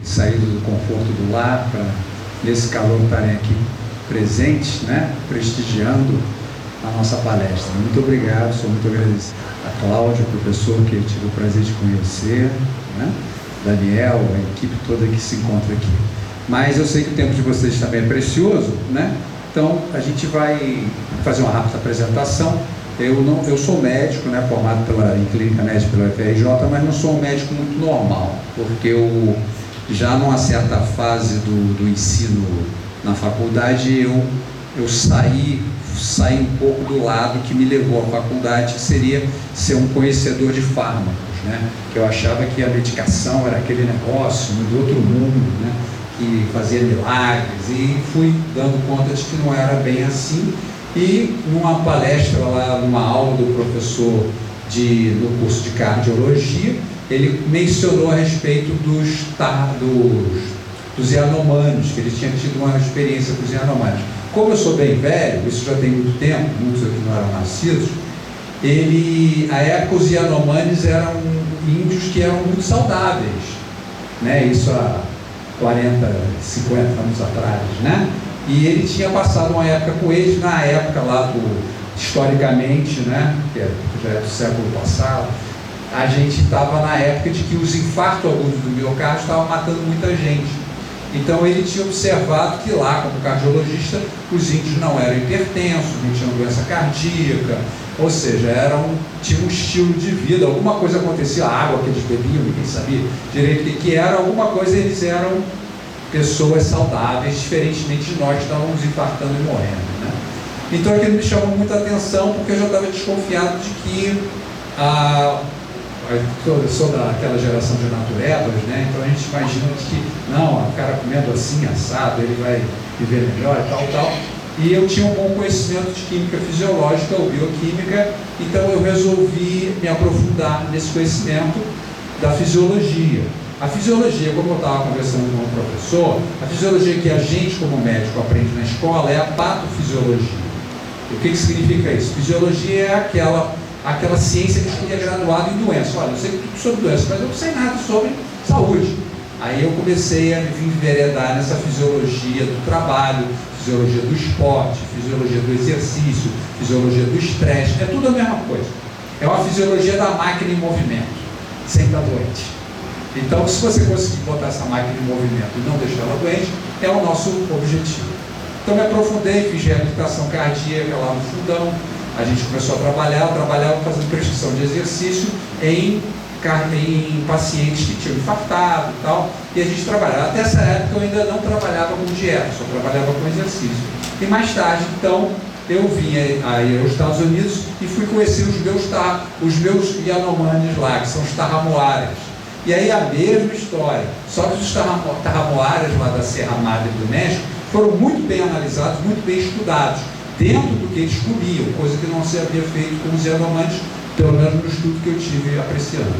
saído do conforto do lar para, nesse calor, estarem aqui presentes, né, prestigiando a nossa palestra. Muito obrigado, sou muito agradecido a Cláudia, professor, que eu tive o prazer de conhecer, né, Daniel, a equipe toda que se encontra aqui. Mas eu sei que o tempo de vocês também é precioso, né? Então a gente vai fazer uma rápida apresentação. Eu sou médico, né, formado em clínica médica pela UFRJ, mas não sou um médico muito normal, porque eu já numa certa fase do ensino na faculdade, eu saí um pouco do lado que me levou à faculdade, que seria ser um conhecedor de fármacos, né? Que eu achava que a medicação era aquele negócio do outro mundo, né, que fazia milagres, e fui dando conta de que não era bem assim. E numa palestra lá, numa aula do professor no curso de cardiologia, ele mencionou a respeito dos Yanomamis, que ele tinha tido uma experiência com os Yanomamis. Como eu sou bem velho, isso já tem muito tempo, muitos aqui não eram nascidos, à época os Yanomamis eram índios que eram muito saudáveis, né? Isso há 40, 50 anos atrás, né? E ele tinha passado uma época com eles, na época lá historicamente, né, que já é do século passado, a gente estava na época de que os infartos agudos do miocárdio estavam matando muita gente. Então ele tinha observado que lá, como cardiologista, os índios não eram hipertensos, não tinham doença cardíaca, ou seja, tinham um estilo de vida, alguma coisa acontecia, a água que eles bebiam, ninguém sabia direito o que era, alguma coisa, eles eram pessoas saudáveis, diferentemente de nós que estávamos infartando e morrendo, né? Então aquilo me chamou muita atenção, porque eu já estava desconfiado de que eu sou daquela geração de naturebas, né? Então a gente imagina que não, o cara comendo assim, assado, ele vai viver melhor e tal. E eu tinha um bom conhecimento de química fisiológica ou bioquímica, então eu resolvi me aprofundar nesse conhecimento da fisiologia. A fisiologia, como eu estava conversando com o professor, a fisiologia que a gente como médico aprende na escola é a patofisiologia. O que significa isso? Fisiologia é aquela ciência que estuda graduado em doença. Olha, eu sei tudo sobre doença, mas eu não sei nada sobre saúde. Aí eu comecei a me enveredar nessa fisiologia do trabalho, fisiologia do esporte, fisiologia do exercício, fisiologia do estresse, é tudo a mesma coisa. É uma fisiologia da máquina em movimento, sem estar doente. Então, se você conseguir botar essa máquina em movimento e não deixar ela doente, é o nosso objetivo. Então, me aprofundei, fiz reabilitação cardíaca lá no fundão, a gente começou a trabalhava fazendo prescrição de exercício em pacientes que tinham infartado e tal, e a gente trabalhava. Até essa época eu ainda não trabalhava com dieta, só trabalhava com exercício. E mais tarde, então, eu vim aí aos Estados Unidos e fui conhecer os meus Yanomamis lá, que são os Tarramoaras. E aí a mesma história, só que os Tarramoaras lá da Serra Madre do México foram muito bem analisados, muito bem estudados, dentro do que eles comiam, coisa que não se havia feito com os Yanomamis, pelo menos no estudo que eu tive apreciando.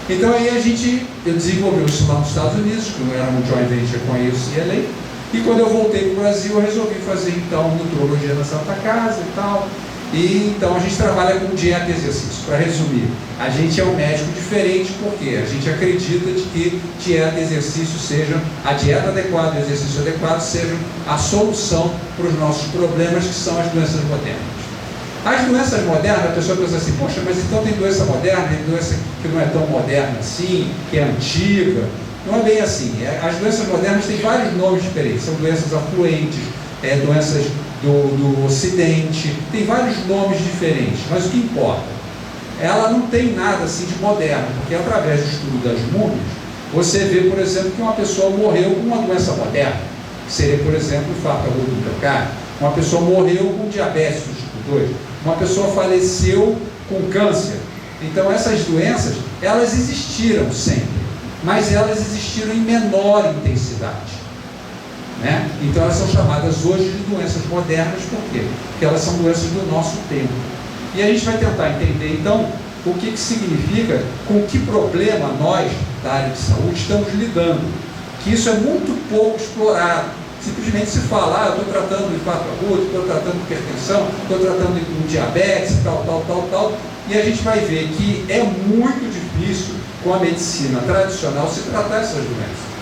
Então aí eu desenvolvi isso lá nos Estados Unidos, que era um joint venture com a UCLA, e quando eu voltei para o Brasil, eu resolvi fazer então nutrologia na Santa Casa e tal. E então a gente trabalha com dieta e exercício. Para resumir, a gente é um médico diferente porque a gente acredita de que dieta e exercício sejam, a dieta adequada e o exercício adequado sejam a solução para os nossos problemas, que são as doenças modernas. As doenças modernas, a pessoa pensa assim, poxa, mas então tem doença moderna, tem doença que não é tão moderna assim, que é antiga. Não é bem assim. As doenças modernas têm vários nomes diferentes, são doenças afluentes, doenças do ocidente, tem vários nomes diferentes, mas o que importa? Ela não tem nada assim de moderno, porque através do estudo das múmias, você vê, por exemplo, que uma pessoa morreu com uma doença moderna, que seria, por exemplo, o infarto agudo do miocárdio, uma pessoa morreu com diabetes do tipo 2, uma pessoa faleceu com câncer. Então essas doenças, elas existiram sempre, mas elas existiram em menor intensidade. Né? Então elas são chamadas hoje de doenças modernas, por quê? Porque elas são doenças do nosso tempo. E a gente vai tentar entender então o que significa, com que problema nós da área de saúde estamos lidando, que isso é muito pouco explorado. Simplesmente se fala, eu estou tratando de infarto agudo, estou tratando de hipertensão, estou tratando de diabetes, tal, e a gente vai ver que é muito difícil com a medicina tradicional se tratar essas doenças.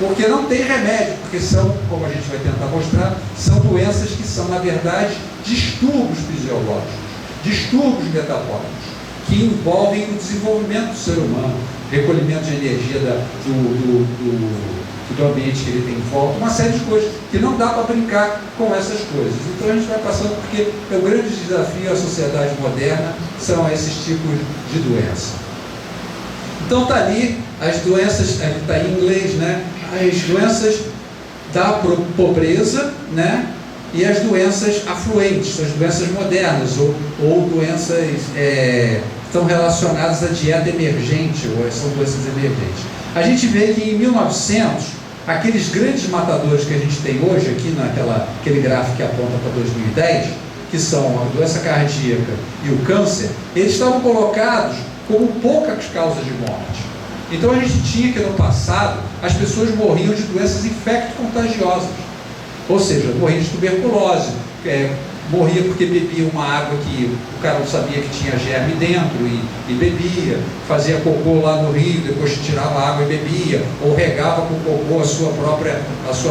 porque não tem remédio, porque são, como a gente vai tentar mostrar, são doenças que são, na verdade, distúrbios fisiológicos, distúrbios metabólicos, que envolvem o desenvolvimento do ser humano, recolhimento de energia do ambiente que ele tem em volta, uma série de coisas que não dá para brincar com essas coisas. Então a gente vai passando, porque o grande desafio à sociedade moderna são esses tipos de doença. Então está ali as doenças, está em inglês, né? As doenças da pobreza, né? E as doenças afluentes, as doenças modernas, ou doenças estão relacionadas à dieta emergente, ou são doenças emergentes. A gente vê que em 1900, aqueles grandes matadores que a gente tem hoje, aqui aquele gráfico que aponta para 2010, que são a doença cardíaca e o câncer, eles estavam colocados como poucas causas de morte. Então a gente tinha que no passado, as pessoas morriam de doenças infecto-contagiosas, ou seja, morriam de tuberculose, morria porque bebia uma água que o cara não sabia que tinha germe dentro e bebia, fazia cocô lá no rio, depois tirava a água e bebia, ou regava com cocô a sua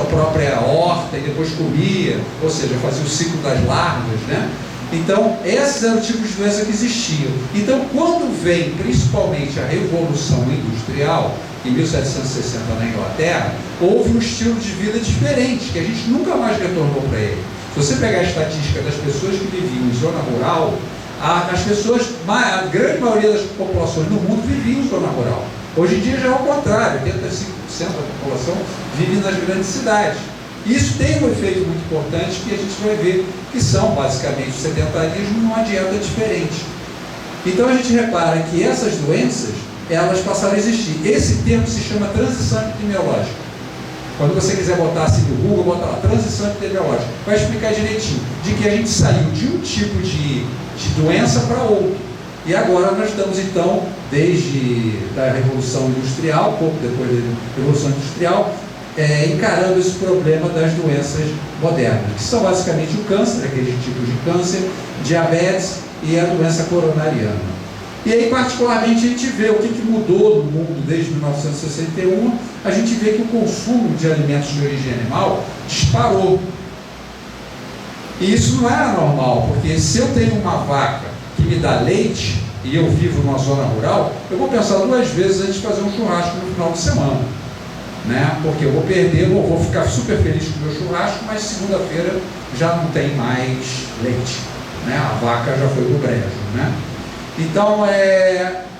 própria horta e depois comia, ou seja, fazia o ciclo das larvas, né? Então, esses eram os tipos de doença que existiam. Então, quando vem principalmente a Revolução Industrial, em 1760 na Inglaterra, houve um estilo de vida diferente, que a gente nunca mais retornou para ele. Se você pegar a estatística das pessoas que viviam em zona rural, a grande maioria das populações no mundo viviam em zona rural. Hoje em dia já é o contrário, 85% da população vive nas grandes cidades. Isso tem um efeito muito importante que a gente vai ver, que são basicamente o sedentarismo numa dieta diferente. Então a gente repara que essas doenças, elas passaram a existir. Esse termo se chama transição epidemiológica. Quando você quiser botar assim no Google, bota lá, transição epidemiológica. Vai explicar direitinho, de que a gente saiu de um tipo de doença para outro. E agora nós estamos então, desde a Revolução Industrial, pouco depois da Revolução Industrial, encarando esse problema das doenças modernas, que são basicamente o câncer, aqueles tipos de câncer, diabetes e a doença coronariana. E aí, particularmente, a gente vê o que mudou no mundo desde 1961, a gente vê que o consumo de alimentos de origem animal disparou. E isso não era normal, porque se eu tenho uma vaca que me dá leite, e eu vivo numa zona rural, eu vou pensar duas vezes antes de fazer um churrasco no final de semana. Né? Porque eu vou perder, eu vou ficar super feliz com o meu churrasco, mas segunda-feira já não tem mais leite. Né? A vaca já foi pro brejo. Né? Então,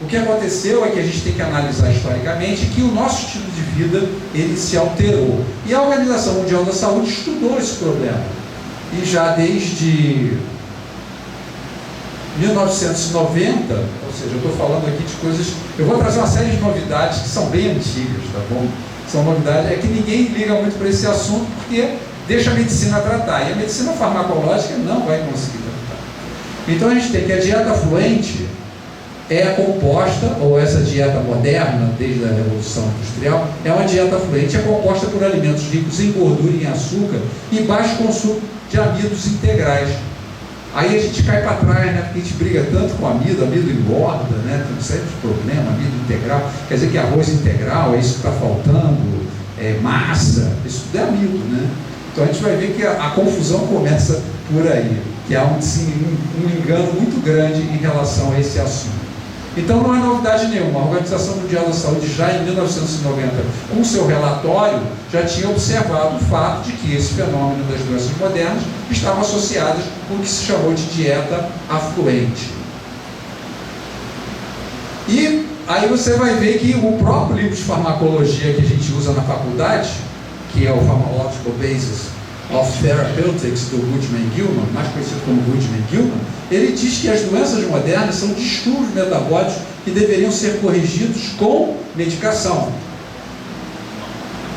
o que aconteceu é que a gente tem que analisar historicamente que o nosso estilo de vida, ele se alterou. E a Organização Mundial da Saúde estudou esse problema. E já desde 1990, ou seja, eu estou falando aqui de coisas... Eu vou trazer uma série de novidades que são bem antigas, tá bom? São novidades, que ninguém liga muito para esse assunto, porque deixa a medicina tratar. E a medicina farmacológica não vai conseguir tratar. Então a gente tem que a dieta fluente é composta, ou essa dieta moderna, desde a Revolução Industrial, é uma dieta fluente, é composta por alimentos ricos em gordura e em açúcar e baixo consumo de amidos integrais. Aí a gente cai para trás, né? Porque a gente briga tanto com amido engorda, né? Tem um sério de problema, amido integral, quer dizer que arroz integral, é isso que está faltando, massa, isso tudo é amido, né? Então a gente vai ver que a confusão começa por aí, que há um engano muito grande em relação a esse assunto. Então não é novidade nenhuma. A Organização Mundial da Saúde, já em 1990, com seu relatório, já tinha observado o fato de que esse fenômeno das doenças modernas estavam associadas com o que se chamou de dieta afluente. E aí você vai ver que o próprio livro de farmacologia que a gente usa na faculdade, que é o Pharmacological Basis of Therapeutics, do Goodman Gilman, mais conhecido como Goodman Gilman, ele diz que as doenças modernas são distúrbios metabólicos que deveriam ser corrigidos com medicação.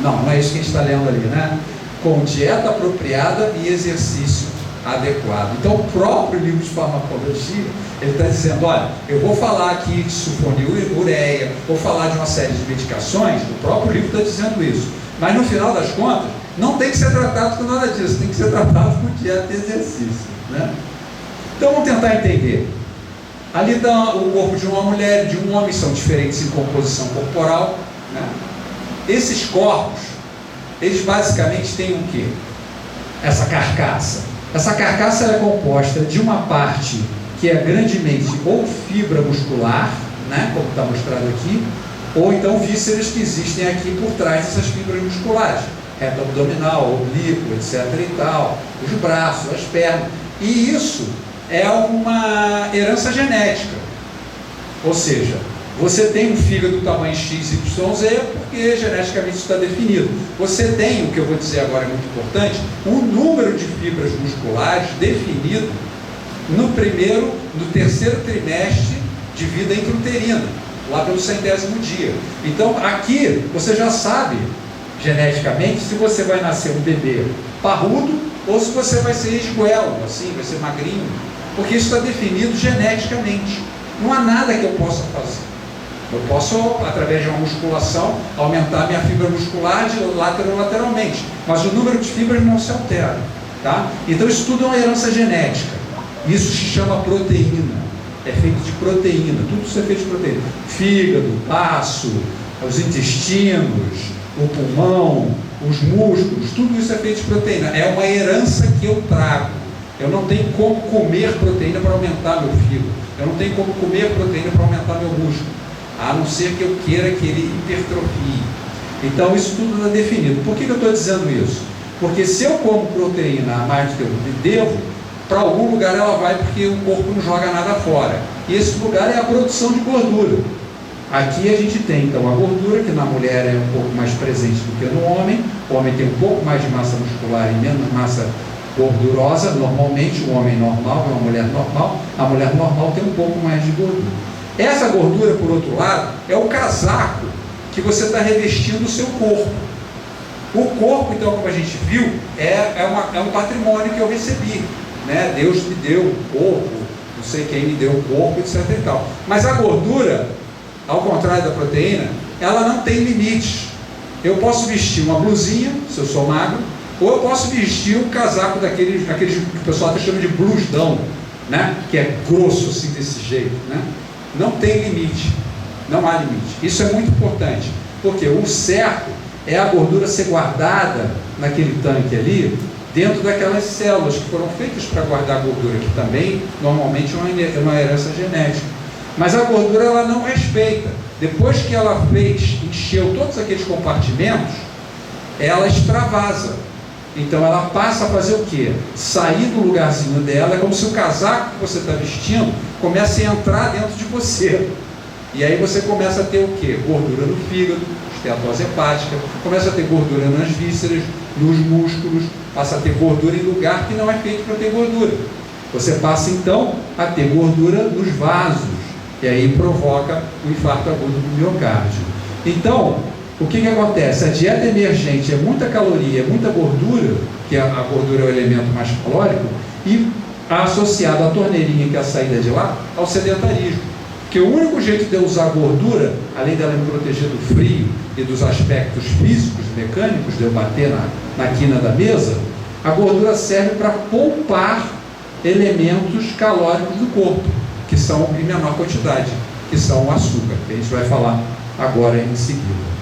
Não é isso que a gente está lendo ali, né? Com dieta apropriada e exercício adequado. Então, o próprio livro de farmacologia, ele está dizendo, olha, eu vou falar aqui de sulfonilureia, vou falar de uma série de medicações, o próprio livro está dizendo isso. Mas, no final das contas, não tem que ser tratado com nada disso, tem que ser tratado com dieta e exercício, né? Então vamos tentar entender. Ali está o corpo de uma mulher e de um homem, são diferentes em composição corporal, né? Esses corpos, eles basicamente têm o quê? Essa carcaça. Essa carcaça é composta de uma parte que é grandemente ou fibra muscular, né, como está mostrado aqui, ou então vísceras que existem aqui por trás dessas fibras musculares, reto abdominal, oblíquo, etc. e tal, os braços, as pernas. E isso é uma herança genética. Ou seja, você tem um fígado do tamanho XYZ porque geneticamente isso está definido. Você tem, o que eu vou dizer agora é muito importante, um número de fibras musculares definido no terceiro trimestre de vida intrauterina, lá pelo 100º dia. Então aqui você já sabe geneticamente se você vai nascer um bebê parrudo ou se você vai ser esguelo, assim, vai ser magrinho, porque isso está definido geneticamente. Não há nada que eu possa fazer. Eu posso, através de uma musculação, aumentar minha fibra muscular lateralmente, mas o número de fibras não se altera, tá? Então isso tudo é uma herança genética. Isso se chama proteína. É feito de proteína. Tudo isso é feito de proteína. Fígado, baço, os intestinos, o pulmão, os músculos, tudo isso é feito de proteína. É uma herança que eu trago. Eu não tenho como comer proteína para aumentar meu fígado. Eu não tenho como comer proteína para aumentar meu músculo, a não ser que eu queira que ele hipertrofie. Então isso tudo está definido. Por que eu estou dizendo isso? Porque se eu como proteína a mais do que eu devo, para algum lugar ela vai, porque o corpo não joga nada fora. E esse lugar é a produção de gordura. Aqui a gente tem então a gordura, que na mulher é um pouco mais presente do que no homem. O homem tem um pouco mais de massa muscular e menos massa gordurosa. Normalmente o homem normal é uma mulher normal, a mulher normal tem um pouco mais de gordura. Essa gordura, por outro lado, é o casaco que você está revestindo o seu corpo. O corpo, então, como a gente viu, é um patrimônio que eu recebi, né? Deus me deu o corpo, não sei quem me deu o corpo, etc. e tal. Mas a gordura, ao contrário da proteína, ela não tem limites. Eu posso vestir uma blusinha, se eu sou magro, ou eu posso vestir um casaco daqueles que o pessoal chama de blusdão, né? Que é grosso assim, desse jeito, né? Não tem limite, não há limite. Isso é muito importante, porque o certo é a gordura ser guardada naquele tanque ali, dentro daquelas células que foram feitas para guardar a gordura, que também normalmente é uma herança genética. Mas a gordura ela não respeita. Depois que ela encheu todos aqueles compartimentos, ela extravasa. Então ela passa a fazer o quê? Sair do lugarzinho dela. É como se o casaco que você está vestindo comece a entrar dentro de você. E aí você começa a ter o quê? Gordura no fígado, esteatose hepática, começa a ter gordura nas vísceras, nos músculos, passa a ter gordura em lugar que não é feito para ter gordura. Você passa então a ter gordura nos vasos, e aí provoca o infarto agudo do miocárdio. Então, o que acontece? A dieta emergente é muita caloria, é muita gordura, que a gordura é o elemento mais calórico, e associado à torneirinha, que é a saída de lá, ao sedentarismo. Porque o único jeito de eu usar gordura, além dela me proteger do frio e dos aspectos físicos, mecânicos, de eu bater na quina da mesa, a gordura serve para poupar elementos calóricos do corpo, que são em menor quantidade, que são o açúcar, que a gente vai falar agora em seguida.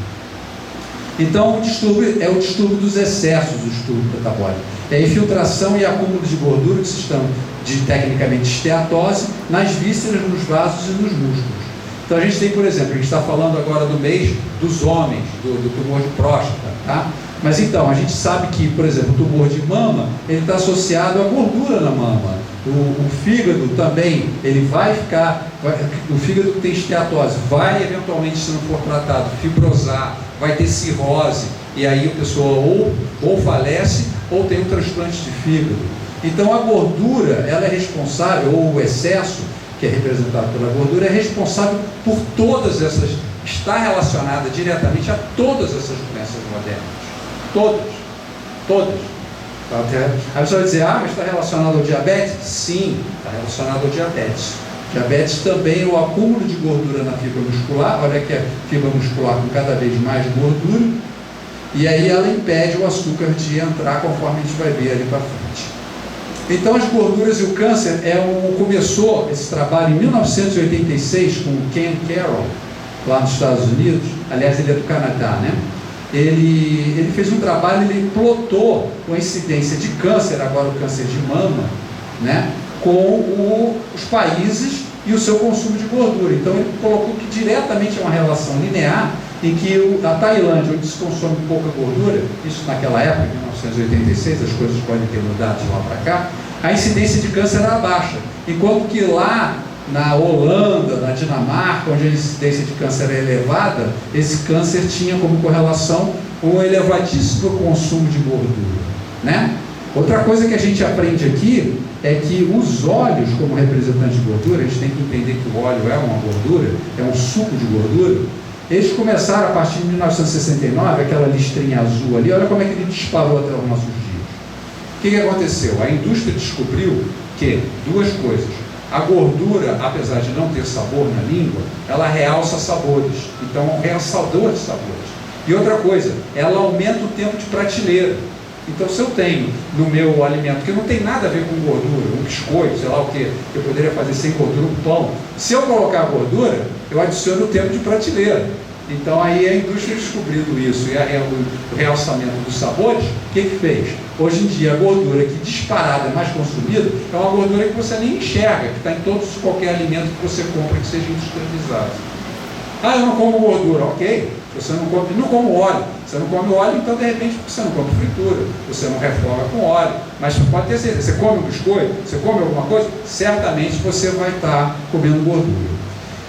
Então, o distúrbio é o distúrbio dos excessos do distúrbio metabólico. É a infiltração e acúmulo de gordura, que se chama de tecnicamente esteatose, nas vísceras, nos vasos e nos músculos. Então, a gente tem, por exemplo, a gente está falando agora do mês dos homens, do tumor de próstata, tá? Mas então, a gente sabe que, por exemplo, o tumor de mama, ele está associado à gordura na mama. O fígado também, ele o fígado que tem esteatose vai eventualmente, se não for tratado, fibrosar, vai ter cirrose, e aí a pessoa ou falece ou tem um transplante de fígado. Então a gordura, ela é responsável, ou o excesso, que é representado pela gordura, é responsável por todas essas, está relacionada diretamente a todas essas doenças modernas. Todas. A pessoa vai dizer, mas está relacionado ao diabetes? Sim, está relacionado ao diabetes. Diabetes também é o acúmulo de gordura na fibra muscular. Olha que a fibra muscular com cada vez mais gordura, e aí ela impede o açúcar de entrar, conforme a gente vai ver ali para frente. Então as gorduras e o câncer começou esse trabalho em 1986 com o Ken Carroll, lá nos Estados Unidos. Aliás, ele é do Canadá, né? ele fez um trabalho, ele plotou com a incidência de câncer, agora o câncer de mama, né, com os países e o seu consumo de gordura. Então ele colocou que diretamente é uma relação linear em que a Tailândia, onde se consome pouca gordura, isso naquela época, em 1986, as coisas podem ter mudado de lá para cá, a incidência de câncer era baixa, enquanto que lá na Holanda, na Dinamarca, onde a incidência de câncer é elevada, esse câncer tinha como correlação um elevadíssimo consumo de gordura, né? Outra coisa que a gente aprende aqui é que os óleos, como representante de gordura, a gente tem que entender que o óleo é uma gordura, é um suco de gordura. Eles começaram a partir de 1969, aquela listrinha azul ali, olha como é que ele disparou até os nossos dias. O que aconteceu? A indústria descobriu que duas coisas. A gordura, apesar de não ter sabor na língua, ela realça sabores. Então, é um realçador de sabores. E outra coisa, ela aumenta o tempo de prateleira. Então, se eu tenho no meu alimento, que não tem nada a ver com gordura, um biscoito, sei lá o que, eu poderia fazer sem gordura, um pão, se eu colocar a gordura, eu adiciono o tempo de prateleira. Então, aí a indústria descobrindo isso e o realçamento dos sabores, o que fez? Hoje em dia, a gordura que disparada é mais consumida é uma gordura que você nem enxerga, que está em qualquer alimento que você compra que seja industrializado. Ah, eu não como gordura, ok. Você não come óleo. Você não come óleo, então de repente você não come fritura, você não refoga com óleo. Mas pode ter certeza, você come um biscoito, você come alguma coisa, certamente você vai estar comendo gordura.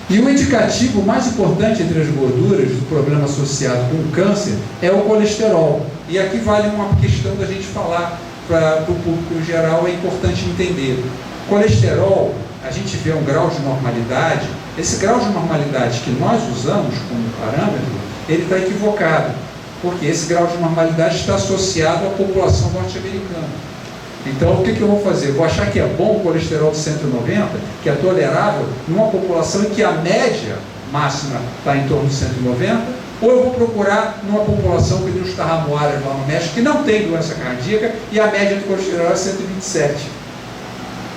E o indicativo mais importante entre as gorduras do problema associado com o câncer é o colesterol. E aqui vale uma questão da gente falar para o público em geral, é importante entender. Colesterol, a gente vê um grau de normalidade, esse grau de normalidade que nós usamos como parâmetro, ele está equivocado, porque esse grau de normalidade está associado à população norte-americana. Então, o que eu vou fazer? Vou achar que é bom o colesterol de 190, que é tolerável, numa população em que a média máxima está em torno de 190, ou eu vou procurar numa população que tem os tarramuaras lá no México, que não tem doença cardíaca, e a média do colesterol é 127.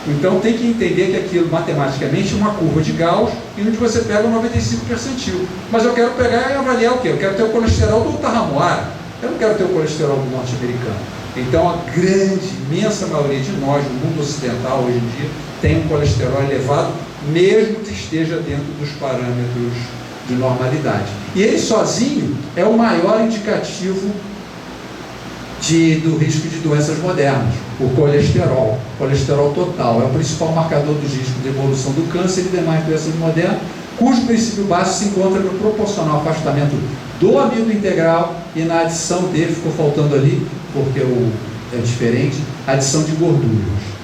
Então, tem que entender que aquilo, matematicamente, é uma curva de Gauss, e onde você pega o 95 percentil. Mas eu quero pegar e avaliar o quê? Eu quero ter o colesterol do tarramuara, eu não quero ter o colesterol do norte-americano. Então, a grande, imensa maioria de nós, no mundo ocidental hoje em dia, tem um colesterol elevado, mesmo que esteja dentro dos parâmetros de normalidade. E ele sozinho é o maior indicativo do risco de doenças modernas, o colesterol total, é o principal marcador dos riscos de evolução do câncer e demais doenças modernas, cujo princípio básico se encontra no proporcional afastamento do amido integral e na adição dele, ficou faltando ali, porque é diferente, adição de gorduras.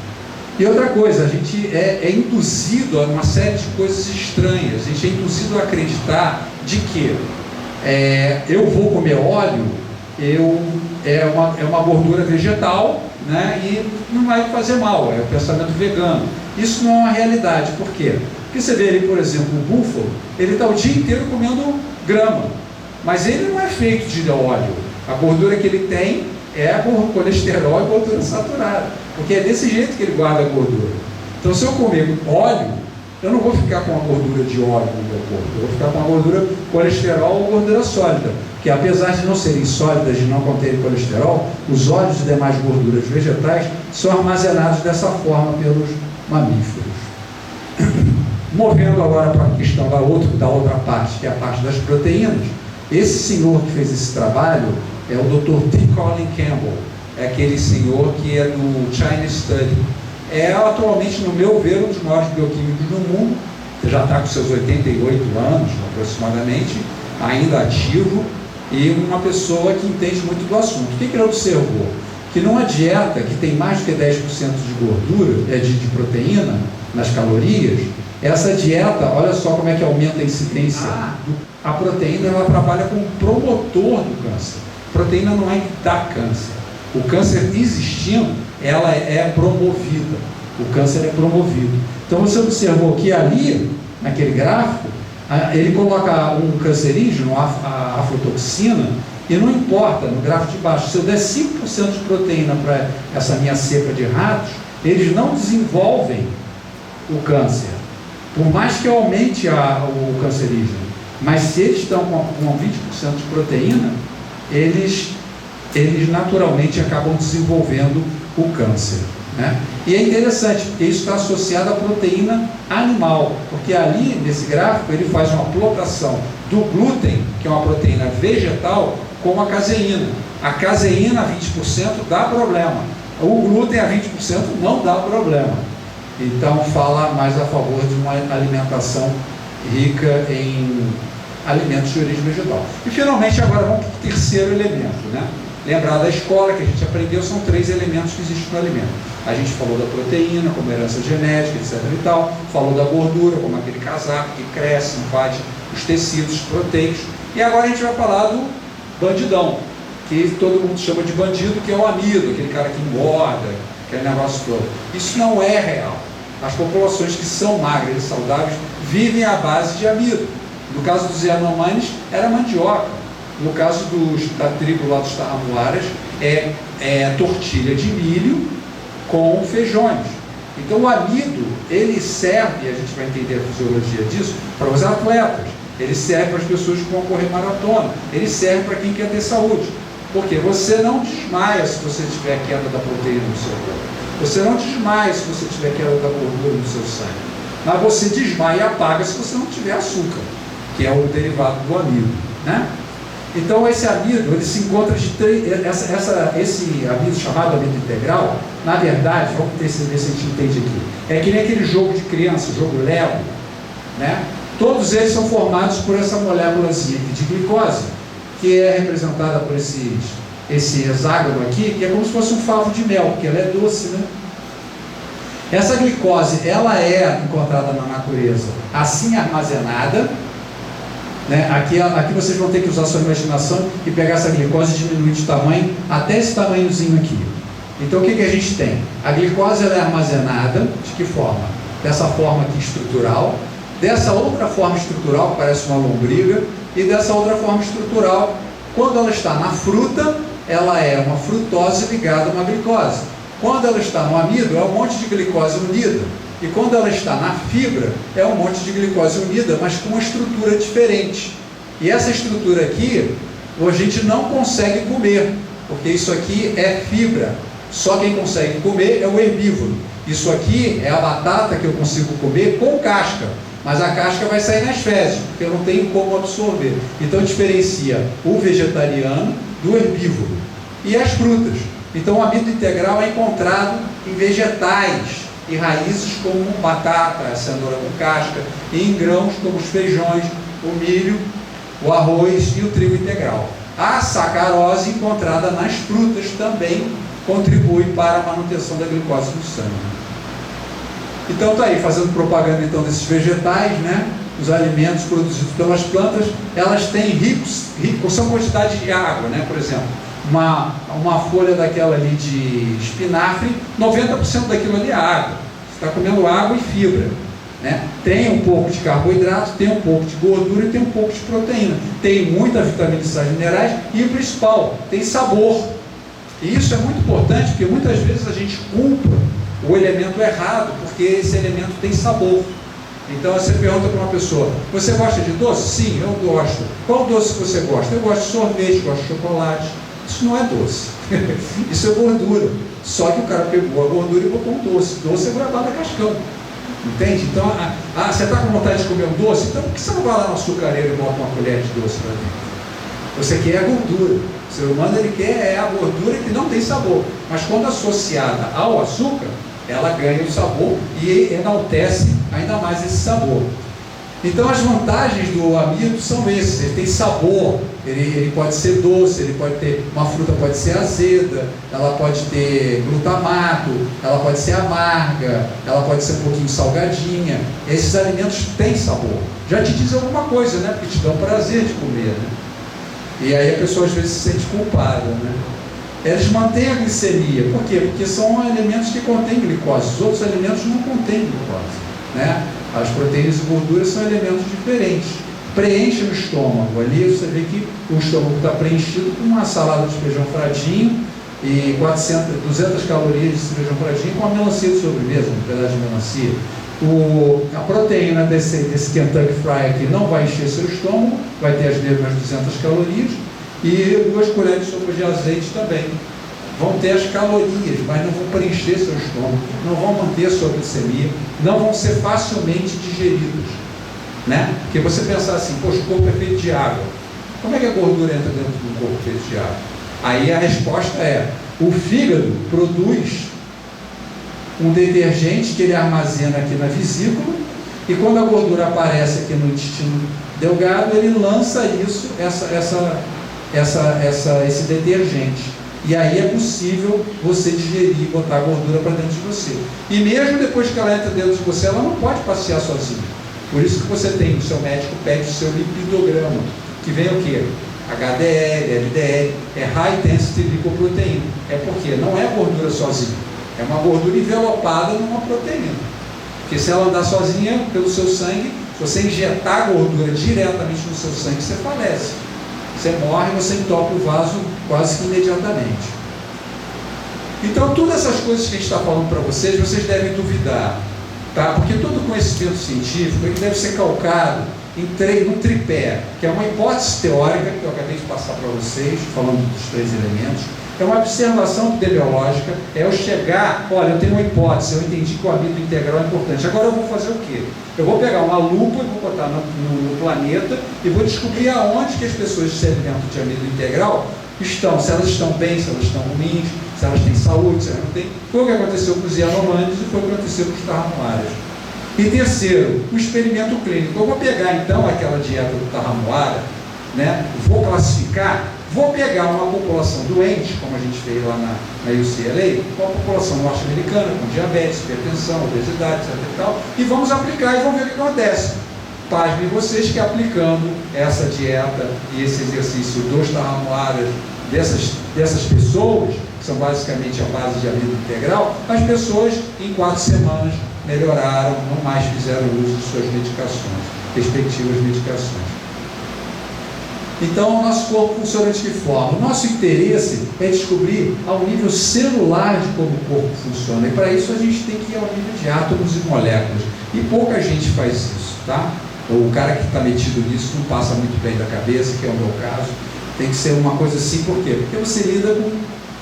E outra coisa, a gente é induzido a uma série de coisas estranhas, a gente é induzido a acreditar de que eu vou comer óleo, é uma gordura vegetal, né, e não vai fazer mal, é o pensamento vegano. Isso não é uma realidade, por quê? Porque você vê ali, por exemplo, o búfalo, ele está o dia inteiro comendo grama, mas ele não é feito de óleo. A gordura que ele tem é colesterol e gordura saturada, porque é desse jeito que ele guarda a gordura. Então, se eu comer óleo, eu não vou ficar com a gordura de óleo no meu corpo, eu vou ficar com a gordura colesterol ou gordura sólida, que apesar de não serem sólidas, de não conterem colesterol, os óleos e demais gorduras vegetais são armazenados dessa forma pelos mamíferos. Movendo agora para a questão da outra parte, que é a parte das proteínas, esse senhor que fez esse trabalho é o Dr. T. Colin Campbell, é aquele senhor que é do China Study. É atualmente, no meu ver, um dos maiores bioquímicos do mundo, já está com seus 88 anos aproximadamente, ainda ativo, e uma pessoa que entende muito do assunto. O que ele observou? Que numa dieta que tem mais do que 10% de gordura, de proteína nas calorias, essa dieta, olha só como é que aumenta a incidência. A proteína, ela trabalha como promotor do câncer. A proteína não é que dá câncer. O câncer existindo, ela é promovida. O câncer é promovido. Então você observou que ali, naquele gráfico, ele coloca um cancerígeno, a aflotoxina, e não importa, no gráfico de baixo, se eu der 5% de proteína para essa minha cepa de ratos, eles não desenvolvem o câncer, por mais que eu aumente o cancerígeno. Mas se eles estão com 20% de proteína, eles naturalmente acabam desenvolvendo o câncer, né? E é interessante, porque isso está associado à proteína animal, porque ali, nesse gráfico, ele faz uma plotação do glúten, que é uma proteína vegetal, com a caseína. A caseína a 20% dá problema, o glúten a 20% não dá problema. Então fala mais a favor de uma alimentação rica em alimentos de origem vegetal. E finalmente agora vamos para o terceiro elemento, né? Lembrar da escola que a gente aprendeu, são 3 elementos que existem no alimento. A gente falou da proteína, como herança genética, etc. e tal. Falou da gordura, como aquele casaco que cresce, invade os tecidos proteicos. E agora a gente vai falar do bandidão, que todo mundo chama de bandido, que é o amido, aquele cara que engorda, aquele negócio todo. Isso não é real. As populações que são magras e saudáveis vivem à base de amido. No caso dos Yanomamis, era mandioca. No caso da tribo lá dos Tarramuaras, é tortilha de milho com feijões. Então o amido, ele serve, a gente vai entender a fisiologia disso, para os atletas. Ele serve para as pessoas que vão correr maratona. Ele serve para quem quer ter saúde. Porque você não desmaia se você tiver queda da proteína no seu corpo. Você não desmaia se você tiver queda da gordura no seu sangue. Mas você desmaia e apaga se você não tiver açúcar, que é o derivado do amido, né? Então esse amido, ele se encontra de esse amido chamado amido integral, na verdade, vamos ver se a gente entende aqui, é que nem aquele jogo de criança, o jogo Lego, né? Todos eles são formados por essa moléculazinha aqui de glicose, que é representada por esse hexágono aqui, que é como se fosse um favo de mel, porque ela é doce, né? Essa glicose, ela é encontrada na natureza assim armazenada, né? Aqui vocês vão ter que usar sua imaginação e pegar essa glicose e diminuir de tamanho até esse tamanhozinho aqui. Então o que a gente tem? A glicose ela é armazenada de que forma? Dessa forma aqui estrutural, dessa outra forma estrutural que parece uma lombriga, e dessa outra forma estrutural, quando ela está na fruta, ela é uma frutose ligada a uma glicose. Quando ela está no amido, é um monte de glicose unida. E quando ela está na fibra, é um monte de glicose unida, mas com uma estrutura diferente. E essa estrutura aqui, a gente não consegue comer, porque isso aqui é fibra. Só quem consegue comer é o herbívoro. Isso aqui é a batata que eu consigo comer com casca, mas a casca vai sair nas fezes, porque eu não tenho como absorver. Então diferencia o vegetariano do herbívoro. E as frutas. Então o amido integral é encontrado em vegetais e raízes como batata, a cenoura com casca, e em grãos como os feijões, o milho, o arroz e o trigo integral. A sacarose encontrada nas frutas também contribui para a manutenção da glicose no sangue. Então está aí, fazendo propaganda então desses vegetais, né? Os alimentos produzidos pelas plantas, elas têm são quantidade de água, né? Por exemplo, uma folha daquela ali de espinafre, 90% daquilo ali é água. Você está comendo água e fibra, né? Tem um pouco de carboidrato, tem um pouco de gordura e tem um pouco de proteína. Tem muita vitamina e sais minerais e o principal, tem sabor. E isso é muito importante, porque muitas vezes a gente compra o elemento errado, porque esse elemento tem sabor. Então você pergunta para uma pessoa: você gosta de doce? Sim, eu gosto. Qual doce você gosta? Eu gosto de sorvete, gosto de chocolate. Isso não é doce. Isso é gordura. Só que o cara pegou a gordura e botou um doce. Doce é gravado a cascão. Entende? Então, você está com vontade de comer um doce? Então por que você não vai lá no açucareiro e bota uma colher de doce para dentro? Você quer a gordura. O ser humano, ele quer a gordura que não tem sabor. Mas quando associada ao açúcar, ela ganha o sabor e enaltece ainda mais esse sabor. Então as vantagens do amido são esses: ele tem sabor, ele pode ser doce, ele pode ter, uma fruta pode ser azeda, ela pode ter glutamato, ela pode ser amarga, ela pode ser um pouquinho salgadinha. Esses alimentos têm sabor, já te dizem alguma coisa, né? Porque te dão prazer de comer, né? E aí a pessoa às vezes se sente culpada, né? Eles mantêm a glicemia. Por quê? Porque são alimentos que contêm glicose. Os outros alimentos não contêm glicose, né? As proteínas e gorduras são elementos diferentes. Preenche o estômago. Ali você vê que o estômago está preenchido com uma salada de feijão fradinho e 200 calorias de feijão fradinho com uma melancia de sobremesa, um pedaço de melancia. A proteína desse Kentucky Fried aqui não vai encher seu estômago, vai ter as mesmas 200 calorias. E 2 colheres de sopa de azeite também. Vão ter as calorias, mas não vão preencher seu estômago, não vão manter a sua glicemia, não vão ser facilmente digeridos, né? Porque você pensar assim, poxa, o corpo é feito de água. Como é que a gordura entra dentro do corpo feito de água? Aí a resposta é, o fígado produz um detergente que ele armazena aqui na vesícula, e quando a gordura aparece aqui no intestino delgado, ele lança isso, esse detergente. E aí é possível você digerir e botar a gordura para dentro de você. E mesmo depois que ela entra dentro de você, ela não pode passear sozinha. Por isso que você tem, o seu médico pede o seu lipidograma, que vem o quê? HDL, LDL, é High Density Lipoprotein. É porque não é gordura sozinha, é uma gordura envelopada numa proteína. Porque se ela andar sozinha pelo seu sangue, se você injetar gordura diretamente no seu sangue, você falece. Você morre, você entope o vaso quase que imediatamente. Então, todas essas coisas que a gente está falando para vocês devem duvidar, tá? Porque todo conhecimento científico ele deve ser calcado no tripé, que é uma hipótese teórica, que eu acabei de passar para vocês, falando dos 3 elementos, é uma observação epidemiológica, é eu chegar, olha, eu tenho uma hipótese, eu entendi que o amido integral é importante, agora eu vou fazer o quê? Eu vou pegar uma lupa e vou botar no planeta e vou descobrir aonde que as pessoas se alimentam de amido integral estão, se elas estão bem, se elas estão ruins, se elas têm saúde, se elas não têm. Foi o que aconteceu com os Yanomamis e foi o que aconteceu com os Tarramuaras. E terceiro, o experimento clínico. Eu vou pegar então aquela dieta do Tarramuara, né? Vou classificar, vou pegar uma população doente, como a gente fez lá na UCLA, com a população norte-americana, com diabetes, hipertensão, obesidade, etc. e tal, e vamos aplicar e vamos ver o que acontece. Pasmem vocês que aplicando essa dieta e esse exercício dos Tarramuaras, dessas pessoas, que são basicamente a base de amido integral, as pessoas em 4 semanas melhoraram, não mais fizeram uso de suas medicações, respectivas medicações. Então, o nosso corpo funciona de que forma? O nosso interesse é descobrir ao nível celular de como o corpo funciona, e para isso a gente tem que ir ao nível de átomos e moléculas, e pouca gente faz isso, tá? Ou o cara que está metido nisso não passa muito bem da cabeça, que é o meu caso. Tem que ser uma coisa assim, por quê? Porque você lida com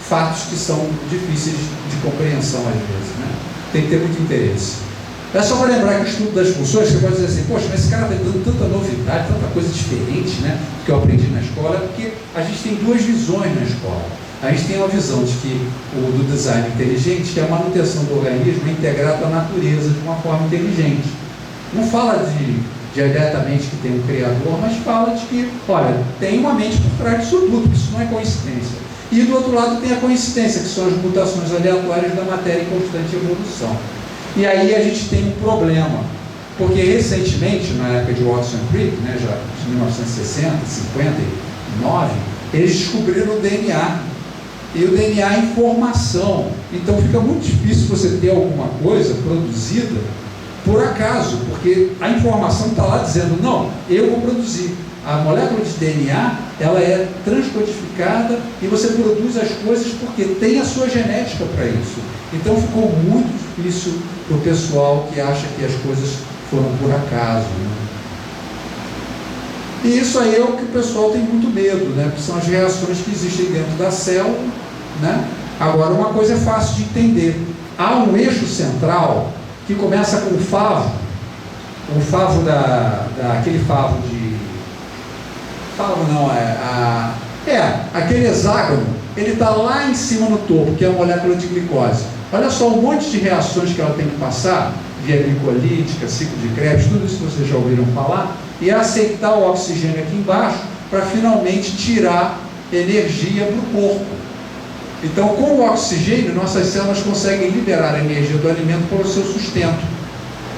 fatos que são difíceis de compreensão às vezes, né? Tem que ter muito interesse. É só para lembrar que o estudo das funções, você pode dizer assim, poxa, mas esse cara está dando tanta novidade, tanta coisa diferente, né, que eu aprendi na escola, porque a gente tem 2 visões na escola. A gente tem uma visão de que do design inteligente, que a manutenção do organismo é integrada à natureza de uma forma inteligente. Não fala diretamente que tem um criador, mas fala de que, olha, tem uma mente por trás disso tudo, isso não é coincidência. E do outro lado tem a coincidência, que são as mutações aleatórias da matéria em constante evolução. E aí a gente tem um problema, porque recentemente, na época de Watson Crick, né, já de 1960, 59, eles descobriram o DNA. E o DNA é informação. Então fica muito difícil você ter alguma coisa produzida por acaso, porque a informação está lá dizendo, não, eu vou produzir. A molécula de DNA, ela é transcodificada e você produz as coisas porque tem a sua genética para isso. Então ficou muito difícil para o pessoal que acha que as coisas foram por acaso, né? E isso aí é o que o pessoal tem muito medo, né? Que são as reações que existem dentro da célula, né? Agora, uma coisa é fácil de entender. Há um eixo central que começa com o favo aquele favo de... Favo não, aquele hexágono, ele está lá em cima no topo, que é a molécula de glicose. Olha só um monte de reações que ela tem que passar, via glicolítica, ciclo de Krebs, tudo isso que vocês já ouviram falar, e aceitar o oxigênio aqui embaixo, para finalmente tirar energia para o corpo. Então, com o oxigênio, nossas células conseguem liberar a energia do alimento para o seu sustento.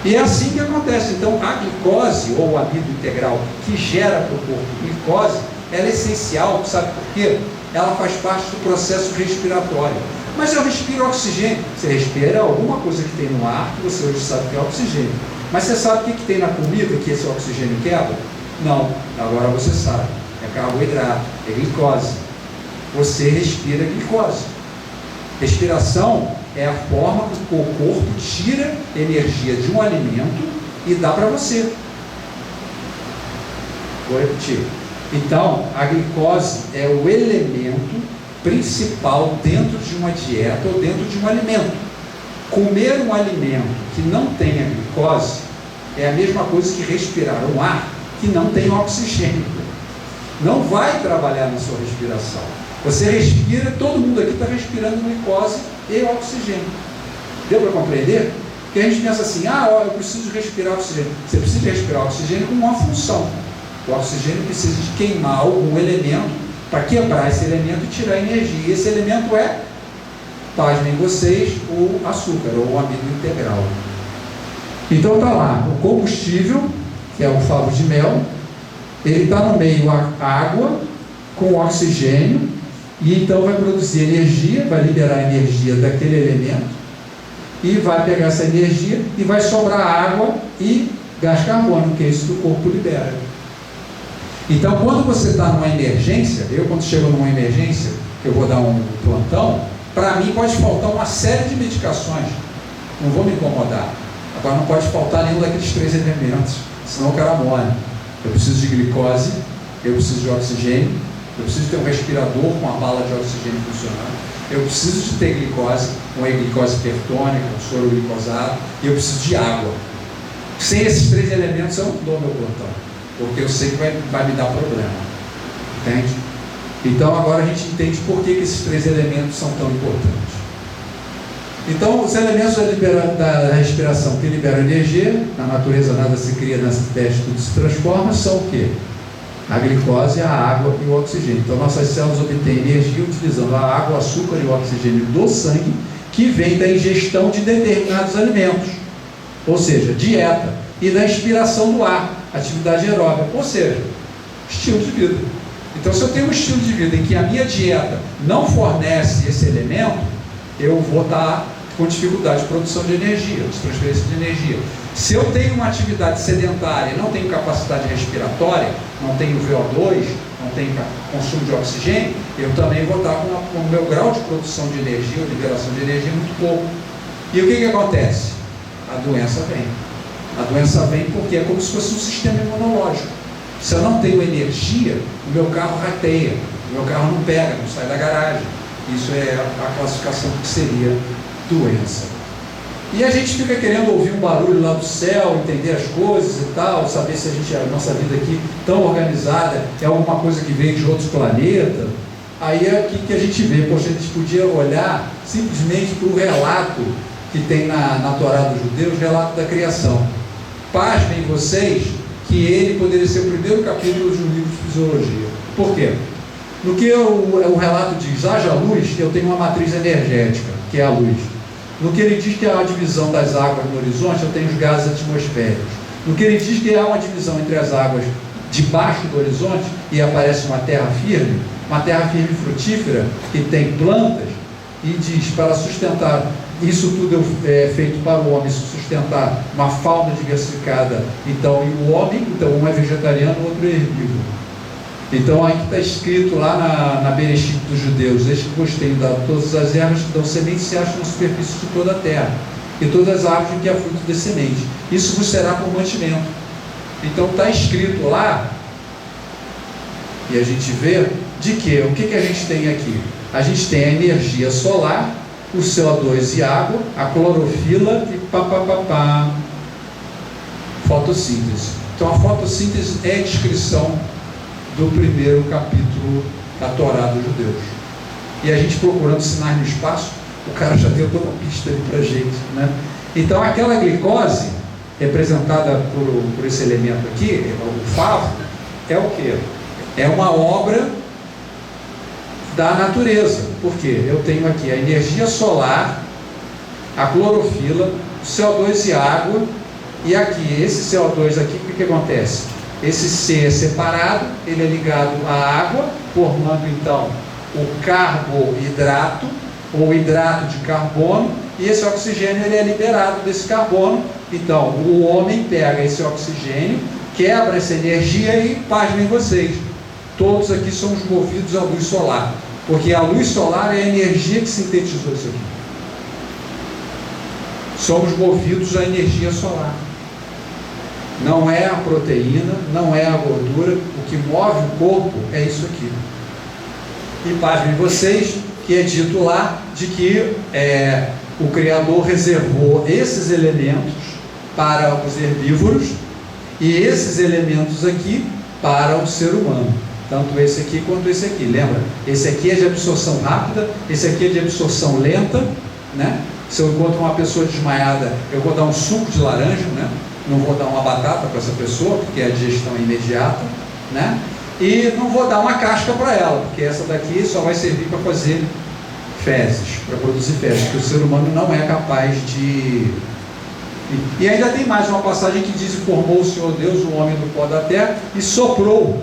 E é assim que acontece. Então, a glicose, ou o amido integral, que gera para o corpo glicose, ela é essencial, sabe por quê? Ela faz parte do processo respiratório. Mas eu respiro oxigênio. Você respira alguma coisa que tem no ar, que você hoje sabe que é oxigênio. Mas você sabe o que tem na comida que esse oxigênio quebra? Não. Agora você sabe. É carboidrato, é glicose. Você respira glicose. Respiração é a forma que o corpo tira energia de um alimento e dá para você. Vou repetir. Então, a glicose é o elemento principal dentro de uma dieta ou dentro de um alimento. Comer um alimento que não tenha glicose é a mesma coisa que respirar um ar que não tem oxigênio. Não vai trabalhar na sua respiração. Você respira, todo mundo aqui está respirando glicose e oxigênio. Deu para compreender? Porque a gente pensa assim, eu preciso respirar oxigênio. Você precisa respirar oxigênio com uma função. O oxigênio precisa de queimar algum elemento para quebrar esse elemento e tirar energia. E esse elemento é, pasmem vocês, o açúcar, ou o amido integral. Então está lá, o combustível, que é o favo de mel, ele está no meio a água com oxigênio, e então vai produzir energia, vai liberar energia daquele elemento, e vai pegar essa energia e vai sobrar água e gás carbônico, que é isso que o corpo libera. Então, quando você está numa emergência, quando chego numa emergência, eu vou dar um plantão, para mim pode faltar uma série de medicações, não vou me incomodar. Agora não pode faltar nenhum daqueles 3 elementos, senão o cara morre. Eu preciso de glicose, eu preciso de oxigênio, eu preciso ter um respirador com a bala de oxigênio funcionando, eu preciso de ter glicose, uma glicose hipertônica, um soro glicosado, e eu preciso de água. Sem esses 3 elementos eu não dou meu plantão, porque eu sei que vai me dar problema. Entende? Então agora a gente entende por que esses 3 elementos são tão importantes. Então, os elementos da respiração que liberam energia, na natureza nada se cria, nessa teste tudo se transforma, são o quê? A glicose, a água e o oxigênio. Então, nossas células obtêm energia utilizando a água, o açúcar e o oxigênio do sangue, que vem da ingestão de determinados alimentos, ou seja, dieta, e da inspiração do ar, atividade aeróbica, ou seja, estilo de vida. Então, se eu tenho um estilo de vida em que a minha dieta não fornece esse elemento, eu vou estar com dificuldade de produção de energia, de transferência de energia. Se eu tenho uma atividade sedentária e não tenho capacidade respiratória, não tenho VO2, não tenho consumo de oxigênio, eu também vou estar com o meu grau de produção de energia, ou liberação de energia muito pouco. E o que acontece? A doença vem. A doença vem porque é como se fosse um sistema imunológico. Se eu não tenho energia, o meu carro rateia, o meu carro não pega, não sai da garagem. Isso é a classificação que seria doença. E a gente fica querendo ouvir um barulho lá do céu, entender as coisas e tal, saber se a nossa vida aqui tão organizada é alguma coisa que veio de outros planetas. Aí é aqui que a gente vê, poxa, a gente podia olhar simplesmente para o relato que tem na Torá dos judeus, relato da criação. Pasmem vocês que ele poderia ser o primeiro capítulo de um livro de fisiologia. Por quê? No que o relato diz, haja luz, eu tenho uma matriz energética, que é a luz. No que ele diz que há a divisão das águas no horizonte, eu tenho os gases atmosféricos. No que ele diz que há uma divisão entre as águas debaixo do horizonte e aparece uma terra firme frutífera, que tem plantas, e diz, para sustentar, isso tudo é feito para o homem sustentar uma fauna diversificada. Então, e o homem, então um é vegetariano, o outro é herbívoro. Então, aí que está escrito lá na Bereshit dos judeus, eis que vos tenho dado todas as ervas que dão semente se acham na superfície de toda a terra, e todas as árvores em que há fruto de semente. Isso vos será por mantimento. Então, está escrito lá, e a gente vê, de que? O que a gente tem aqui? A gente tem a energia solar, o CO2 e água, a clorofila e fotossíntese. Então, a fotossíntese é a descrição do primeiro capítulo da Torá dos judeus. E a gente procurando sinais no espaço, o cara já deu toda a pista ali para a gente, né? Então aquela glicose, representada por esse elemento aqui, o favo, é o quê? É uma obra da natureza. Por quê? Eu tenho aqui a energia solar, a clorofila, o CO2 e água, e aqui, esse CO2 aqui, o que acontece? Esse C é separado, ele é ligado à água, formando então o carboidrato, ou hidrato de carbono, e esse oxigênio ele é liberado desse carbono. Então, o homem pega esse oxigênio, quebra essa energia e, pasmem vocês, todos aqui somos movidos à luz solar, porque a luz solar é a energia que sintetizou isso aqui. Somos movidos à energia solar. Não é a proteína, não é a gordura, o que move o corpo é isso aqui. E pasmem vocês que é dito lá de que o Criador reservou esses elementos para os herbívoros e esses elementos aqui para o ser humano. Tanto esse aqui quanto esse aqui. Lembra? Esse aqui é de absorção rápida, esse aqui é de absorção lenta, né? Se eu encontro uma pessoa desmaiada, eu vou dar um suco de laranja, né? Não vou dar uma batata para essa pessoa, porque é a digestão imediata, né? E não vou dar uma casca para ela, porque essa daqui só vai servir para fazer fezes, para produzir fezes, que o ser humano não é capaz de... E ainda tem mais uma passagem que diz: formou o Senhor Deus o homem do pó da terra e soprou.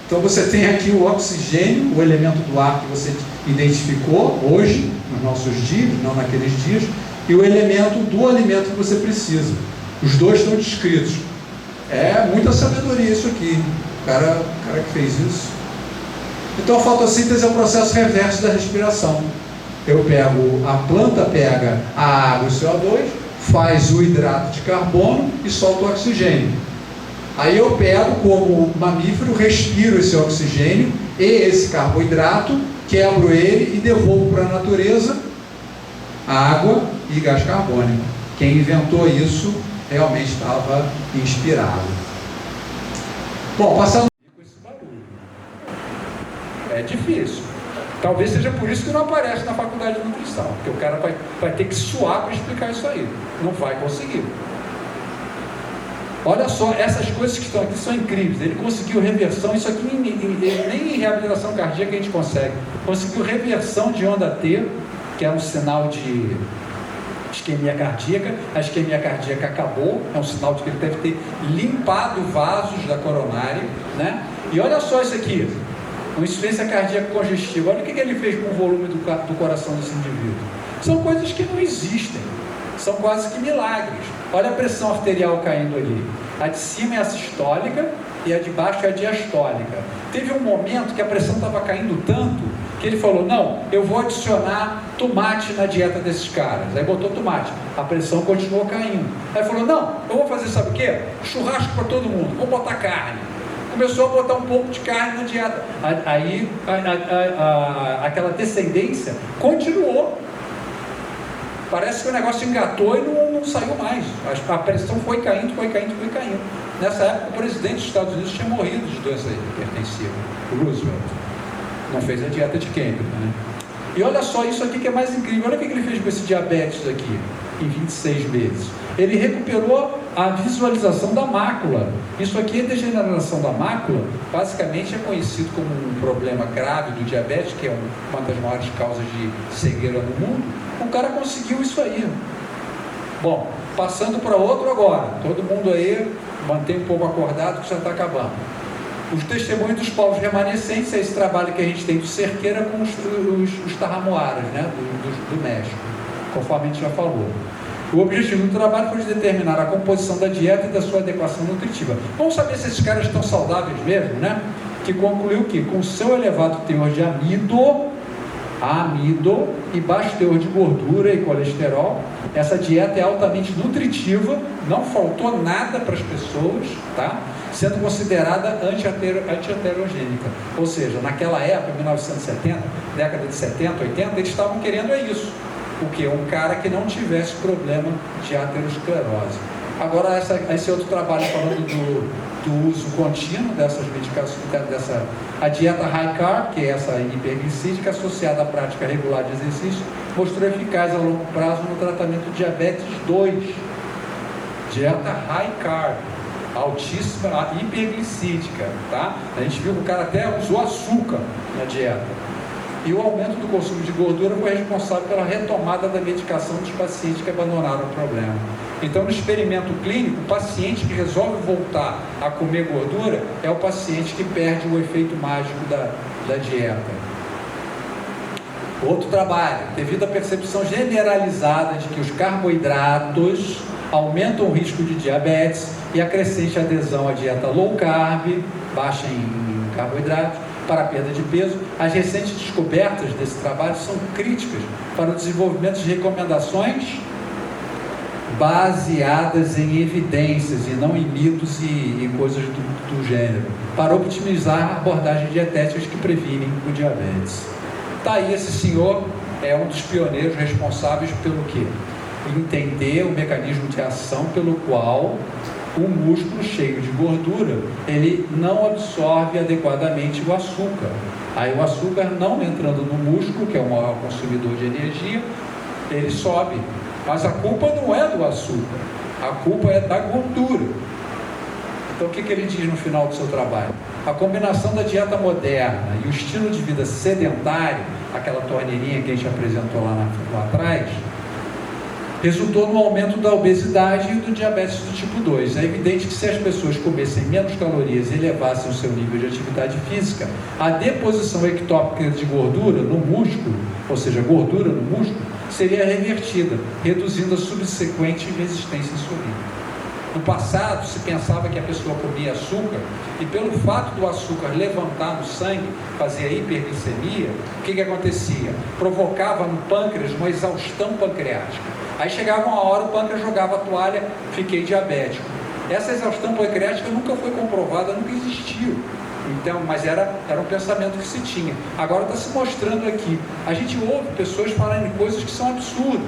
Então você tem aqui o oxigênio, o elemento do ar que você identificou hoje, nos nossos dias, não naqueles dias, e o elemento do alimento que você precisa. Os dois estão descritos. É muita sabedoria isso aqui. O cara que fez isso. Então a fotossíntese é o processo reverso da respiração. A planta pega a água e o CO2, faz o hidrato de carbono e solta o oxigênio. Aí eu pego, como mamífero, respiro esse oxigênio e esse carboidrato, quebro ele e devolvo para a natureza água e gás carbônico. Quem inventou isso realmente estava inspirado. Bom, passando com esse barulho. É difícil. Talvez seja por isso que não aparece na faculdade de nutrição, porque o cara vai ter que suar para explicar isso aí. Não vai conseguir. Olha só, essas coisas que estão aqui são incríveis. Ele conseguiu reversão, isso aqui nem em reabilitação cardíaca a gente consegue. Conseguiu reversão de onda T, que é um sinal de isquemia cardíaca. A isquemia cardíaca acabou, é um sinal de que ele deve ter limpado vasos da coronária, né? E olha só isso aqui, uma insuficiência cardíaca congestiva. Olha o que ele fez com o volume do coração desse indivíduo. São coisas que não existem, são quase que milagres. Olha a pressão arterial caindo ali. A de cima é a sistólica e a de baixo é a diastólica. Teve um momento que a pressão estava caindo tanto que ele falou: não, eu vou adicionar tomate na dieta desses caras. Aí botou tomate, a pressão continuou caindo. Aí falou: não, eu vou fazer, sabe o quê? Churrasco para todo mundo, vou botar carne. Começou a botar um pouco de carne na dieta. Aí aquela descendência continuou. Parece que o negócio engatou e não saiu mais. A pressão foi caindo. Nessa época, o presidente dos Estados Unidos tinha morrido de doença hipertensiva, o Roosevelt. Não fez a dieta de Cambridge, né? E olha só isso aqui que é mais incrível. Olha o que ele fez com esse diabetes aqui, em 26 meses. Ele recuperou a visualização da mácula. Isso aqui é degeneração da mácula. Basicamente é conhecido como um problema grave do diabetes, que é uma das maiores causas de cegueira no mundo. O cara conseguiu isso aí. Bom, passando para outro agora. Todo mundo aí mantém um pouco acordado que já está acabando. Os testemunhos dos povos remanescentes é esse trabalho que a gente tem do Cerqueira com os Tarramoaras, né, do México, conforme a gente já falou. O objetivo do trabalho foi de determinar a composição da dieta e da sua adequação nutritiva. Vamos saber se esses caras estão saudáveis mesmo, né? Que concluiu que, com seu elevado teor de amido e baixo teor de gordura e colesterol, essa dieta é altamente nutritiva, não faltou nada para as pessoas, tá? Sendo considerada anti-aterogênica. Ou seja, naquela época, 1970, década de 70, 80, eles estavam querendo isso. O que? Um cara que não tivesse problema de aterosclerose. Agora, esse outro trabalho falando do uso contínuo dessas medicações, a dieta high carb, que é essa hiperglicídica, associada à prática regular de exercício, mostrou eficaz a longo prazo no tratamento de diabetes 2. Dieta high carb, altíssima, hiperglicídica, tá? A gente viu que o cara até usou açúcar na dieta. E o aumento do consumo de gordura foi responsável pela retomada da medicação dos pacientes que abandonaram o problema. Então, no experimento clínico, o paciente que resolve voltar a comer gordura é o paciente que perde o efeito mágico da dieta. Outro trabalho, devido à percepção generalizada de que os carboidratos aumentam o risco de diabetes e a crescente adesão à dieta low carb, baixa em carboidratos, para a perda de peso, as recentes descobertas desse trabalho são críticas para o desenvolvimento de recomendações baseadas em evidências e não em mitos e coisas do gênero, para optimizar a abordagem dietéticas que previnem o diabetes. Tá aí, esse senhor é um dos pioneiros responsáveis pelo quê? Entender o mecanismo de ação pelo qual o músculo cheio de gordura, ele não absorve adequadamente o açúcar. Aí o açúcar não entrando no músculo, que é o maior consumidor de energia, ele sobe. Mas a culpa não é do açúcar, a culpa é da gordura. Então o que ele diz no final do seu trabalho? A combinação da dieta moderna e o estilo de vida sedentário, aquela torneirinha que a gente apresentou lá atrás, resultou no aumento da obesidade e do diabetes do tipo 2. É evidente que se as pessoas comessem menos calorias e elevassem o seu nível de atividade física, a deposição ectópica de gordura no músculo, ou seja, gordura no músculo, seria revertida, reduzindo a subsequente resistência insulínica. No passado, se pensava que a pessoa comia açúcar e pelo fato do açúcar levantar no sangue, fazia hiperglicemia, o que acontecia? Provocava no pâncreas uma exaustão pancreática. Aí chegava uma hora, o pâncreas jogava a toalha, fiquei diabético. Essa exaustão pancreática nunca foi comprovada, nunca existiu. Então, mas era um pensamento que se tinha. Agora está se mostrando aqui. A gente ouve pessoas falando coisas que são absurdas.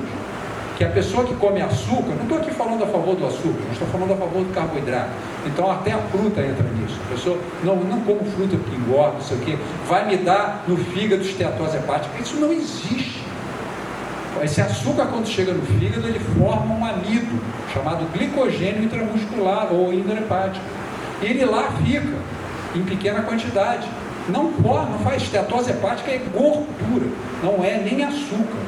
Que a pessoa que come açúcar, não estou aqui falando a favor do açúcar, mas estou falando a favor do carboidrato. Então até a fruta entra nisso. A pessoa, não como fruta porque engorda, não sei o quê, vai me dar no fígado esteatose hepática. Isso não existe. Esse açúcar, quando chega no fígado, ele forma um amido, chamado glicogênio intramuscular ou intrahepático. E ele lá fica, em pequena quantidade. Não faz esteatose hepática, é gordura, não é nem açúcar.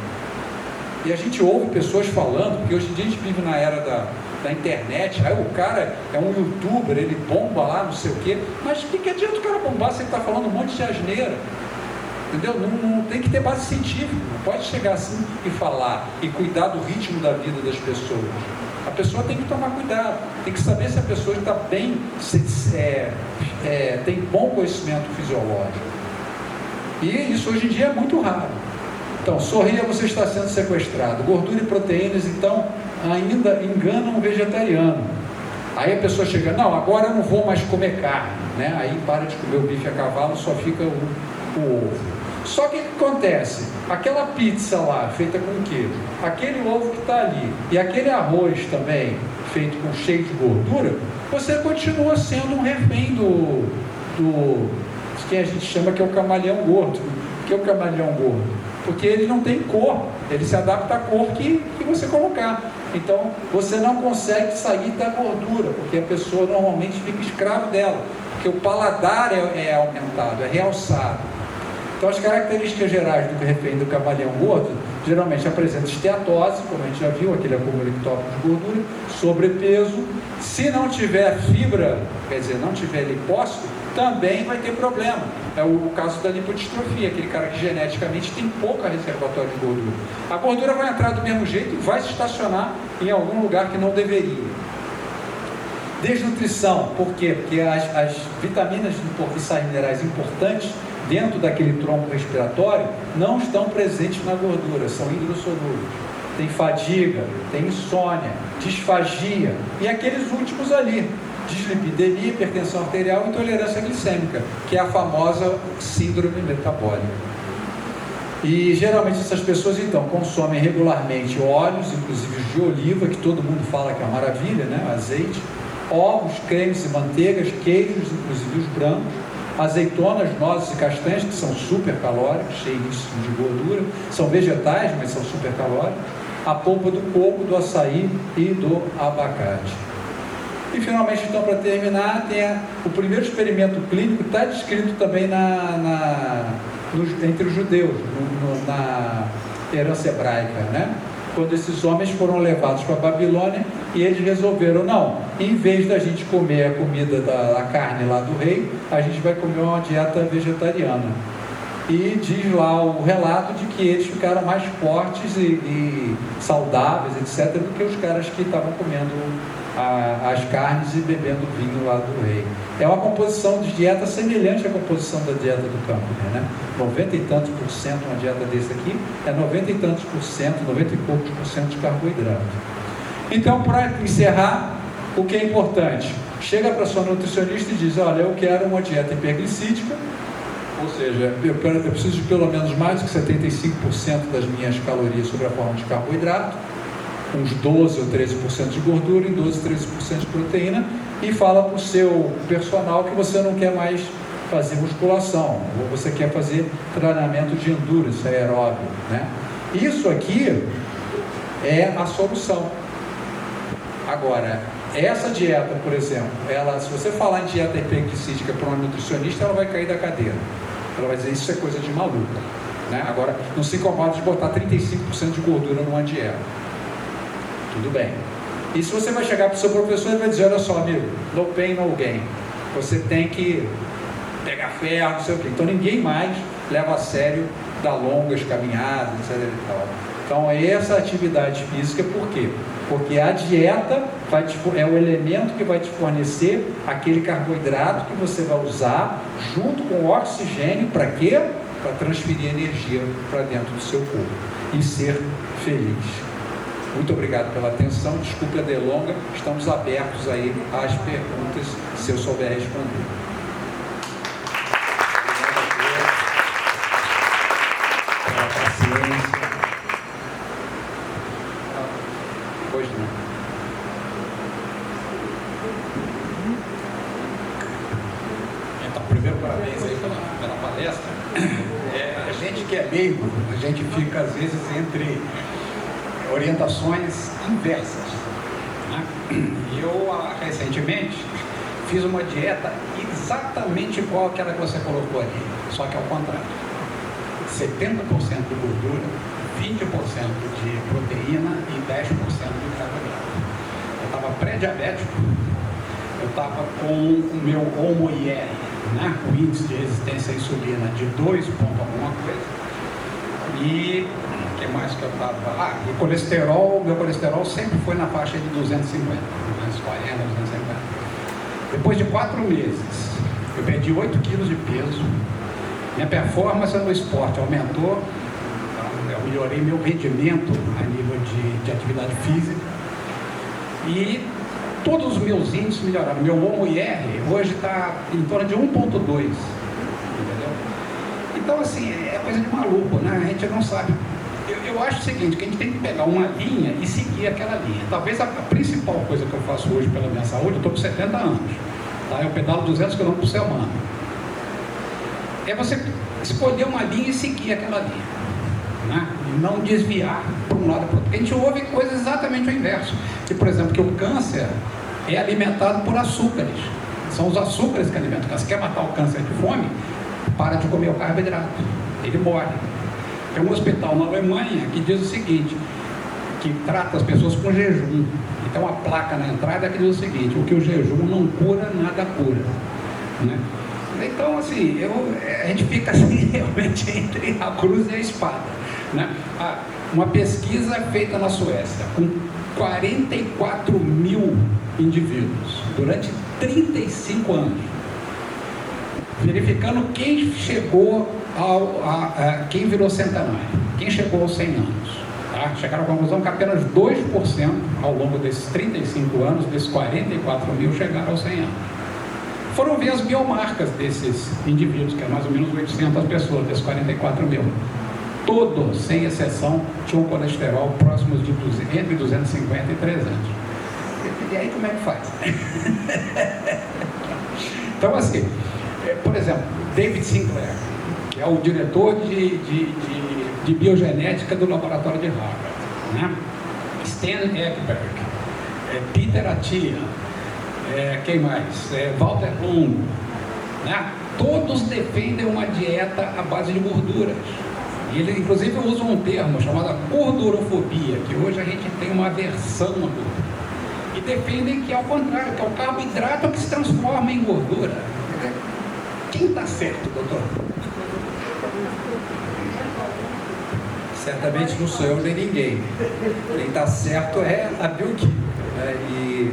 E a gente ouve pessoas falando, porque hoje em dia a gente vive na era da internet, aí o cara é um youtuber, ele bomba lá, não sei o quê, mas o que adianta o cara bombar se ele está falando um monte de asneira? Entendeu? Não tem que ter base científica, não pode chegar assim e falar, e cuidar do ritmo da vida das pessoas. A pessoa tem que tomar cuidado, tem que saber se a pessoa está bem, tem bom conhecimento fisiológico. E isso hoje em dia é muito raro. Então, sorria, você está sendo sequestrado. Gordura e proteínas, então, ainda enganam o vegetariano. Aí a pessoa chega, não, agora eu não vou mais comer carne, né? Aí para de comer o bife a cavalo, só fica o ovo. Só que o que acontece? Aquela pizza lá, feita com queijo, aquele ovo que está ali, e aquele arroz também, feito com cheio de gordura, você continua sendo um refém do que a gente chama que é o camaleão gordo. O que é o camaleão gordo? Porque ele não tem cor, ele se adapta à cor que você colocar. Então, você não consegue sair da gordura, porque a pessoa normalmente fica escravo dela, porque o paladar é aumentado, é realçado. Então, as características gerais do refém do camaleão gordo, geralmente apresenta esteatose, como a gente já viu, aquele acúmulo ectópico de gordura, sobrepeso. Se não tiver fibra, quer dizer, não tiver lipócito, também vai ter problema. É o caso da lipodistrofia, aquele cara que geneticamente tem pouca reservatório de gordura. A gordura vai entrar do mesmo jeito e vai se estacionar em algum lugar que não deveria. Desnutrição, por quê? Porque as vitaminas e sais minerais importantes dentro daquele tronco respiratório não estão presentes na gordura, são hidrossolúveis. Tem fadiga, tem insônia, disfagia e aqueles últimos ali, dislipidemia, hipertensão arterial e intolerância glicêmica, que é a famosa síndrome metabólica. E geralmente essas pessoas então consomem regularmente óleos, inclusive os de oliva, que todo mundo fala que é uma maravilha, né? Azeite, ovos, cremes e manteigas, queijos, inclusive os brancos, azeitonas, nozes e castanhas, que são super calóricos, cheios de gordura, são vegetais, mas são super calóricos, a polpa do coco, do açaí e do abacate. E finalmente, então, para terminar, tem o primeiro experimento clínico, está descrito também entre os judeus, na herança hebraica, né? Quando esses homens foram levados para a Babilônia e eles resolveram, não, em vez da gente comer a comida da carne lá do rei, a gente vai comer uma dieta vegetariana. E diz lá o relato de que eles ficaram mais fortes e saudáveis, etc., do que os caras que estavam comendo as carnes e bebendo vinho lá do rei. É uma composição de dieta semelhante à composição da dieta do Campbell, né? 90 e tantos por cento, uma dieta desse aqui, é 90 e tantos por cento, 90 e poucos por cento de carboidrato. Então, para encerrar, o que é importante? Chega para a sua nutricionista e diz: olha, eu quero uma dieta hiperglicídica, ou seja, eu preciso de pelo menos mais do que 75% das minhas calorias sob a forma de carboidrato, uns 12 ou 13% de gordura e 12 ou 13% de proteína, e fala para o seu personal que você não quer mais fazer musculação, ou você quer fazer treinamento de endurance aeróbio, né? Isso aqui é a solução. Agora, essa dieta, por exemplo, se você falar em dieta hiperglicídica para uma nutricionista, ela vai cair da cadeira. Ela vai dizer: isso é coisa de maluco, né? Agora, não se incomoda de botar 35% de gordura numa dieta. Tudo bem. E se você vai chegar para o seu professor, ele vai dizer: olha só, amigo, no pain, no gain. Você tem que pegar ferro, não sei o quê. Então, ninguém mais leva a sério dar longas caminhadas, etc. e tal. Então, essa atividade física, por quê? Porque a dieta é o elemento que vai te fornecer aquele carboidrato que você vai usar junto com o oxigênio. Para quê? Para transferir energia para dentro do seu corpo e ser feliz. Muito obrigado pela atenção, desculpe a delonga, estamos abertos aí às perguntas, se eu souber responder. Pela paciência. Pois não. Então, primeiro parabéns aí pela palestra. A gente que é leigo, a gente fica às vezes entre orientações inversas, né? Eu recentemente fiz uma dieta exatamente igual àquela que você colocou ali, só que ao contrário: 70% de gordura, 20% de proteína e 10% de carboidrato. Eu estava pré-diabético, eu estava com o meu HOMO-IR, né? O índice de resistência à insulina de 2 ponto alguma coisa. E o que mais que eu estava? E colesterol, meu colesterol sempre foi na faixa de 250, 240, 250. Depois de 4 meses, eu perdi 8 quilos de peso, minha performance no esporte aumentou, eu melhorei meu rendimento a nível de atividade física, e todos os meus índices melhoraram. Meu HOMO-IR hoje está em torno de 1,2. Então, assim, é coisa de maluco, né? A gente não sabe. Eu acho o seguinte, que a gente tem que pegar uma linha e seguir aquela linha. Talvez a principal coisa que eu faço hoje pela minha saúde, eu estou com 70 anos, tá? Eu pedalo 200 km por semana. É você escolher uma linha e seguir aquela linha, né? E não desviar para um lado para o outro. Porque a gente ouve coisas exatamente o inverso. Que, por exemplo, que o câncer é alimentado por açúcares. São os açúcares que alimentam o câncer. Quer matar o câncer de fome? Para de comer o carboidrato, ele morre. Tem um hospital na Alemanha que diz o seguinte, que trata as pessoas com jejum. E tem uma placa na entrada que diz o seguinte: o que o jejum não cura, nada cura, né? Então, assim, a gente fica assim realmente entre a cruz e a espada, né? Uma pesquisa feita na Suécia com 44 mil indivíduos durante 35 anos, verificando quem chegou quem virou centenário, quem chegou aos 100 anos. Tá? Chegaram à conclusão que apenas 2% ao longo desses 35 anos, desses 44 mil, chegaram aos 100 anos. Foram ver as biomarcas desses indivíduos, que é mais ou menos 800 pessoas, desses 44 mil. Todos, sem exceção, tinham colesterol próximos de entre 250 e 300. E aí como é que faz? Então, assim, por exemplo, David Sinclair, que é o diretor de biogenética do laboratório de Harvard, né? Stan Ekberg, Peter Attia, quem mais? Walter Longo, né? Todos defendem uma dieta à base de gorduras. E ele, inclusive, usa um termo chamado gordurofobia, que hoje a gente tem uma aversão à gordura. E defendem que é ao contrário, que é o carboidrato que se transforma em gordura. Quem está certo, doutor? Certamente não sou eu nem ninguém. Quem está certo é a bioquímica, né? E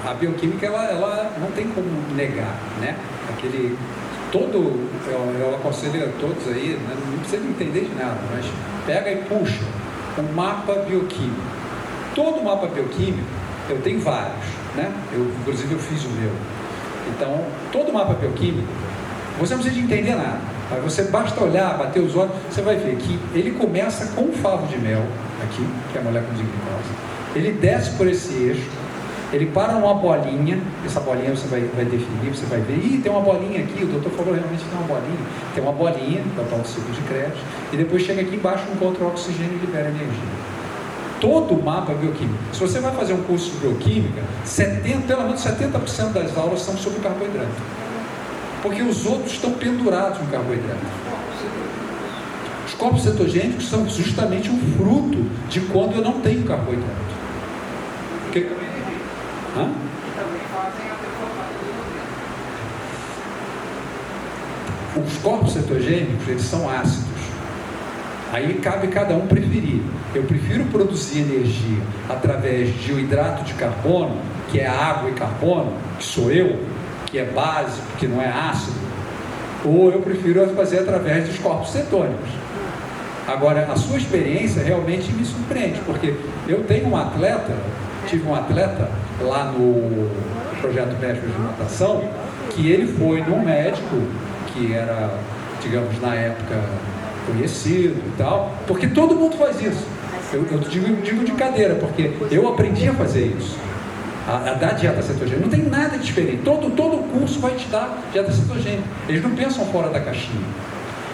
a bioquímica ela não tem como negar, né? Eu aconselho a todos aí, né? Não precisa entender de nada, mas pega e puxa um mapa bioquímico Todo mapa bioquímico, eu tenho vários, né? Inclusive eu fiz o meu. Então, todo mapa bioquímico, você não precisa de entender nada. Mas você basta olhar, bater os olhos, você vai ver que ele começa com um favo de mel, aqui, que é a molécula de glicose. Ele desce por esse eixo, ele para numa bolinha, essa bolinha você vai definir, você vai ver, tem uma bolinha aqui, o doutor falou realmente tem uma bolinha, que é o tal do ciclo de Krebs, e depois chega aqui embaixo, encontra o oxigênio e libera energia. Todo o mapa bioquímico. Se você vai fazer um curso de bioquímica, pelo menos 70% das aulas são sobre carboidrato. Porque os outros estão pendurados no carboidrato. Os corpos cetogênicos são justamente um fruto de quando eu não tenho carboidrato. Hã? Os corpos cetogênicos, eles são ácidos. Aí cabe cada um preferir. Eu prefiro produzir energia através de um hidrato de carbono, que é água e carbono, que sou eu, que é básico, que não é ácido, ou eu prefiro fazer através dos corpos cetônicos. Agora, a sua experiência realmente me surpreende, porque eu tive um atleta lá no Projeto Médico de Natação, que ele foi num médico que era, digamos, na época conhecido e tal, porque todo mundo faz isso. Eu digo de cadeira, porque eu aprendi a fazer isso, a dar dieta cetogênica. Não tem nada de diferente. Todo curso vai te dar dieta cetogênica. Eles não pensam fora da caixinha.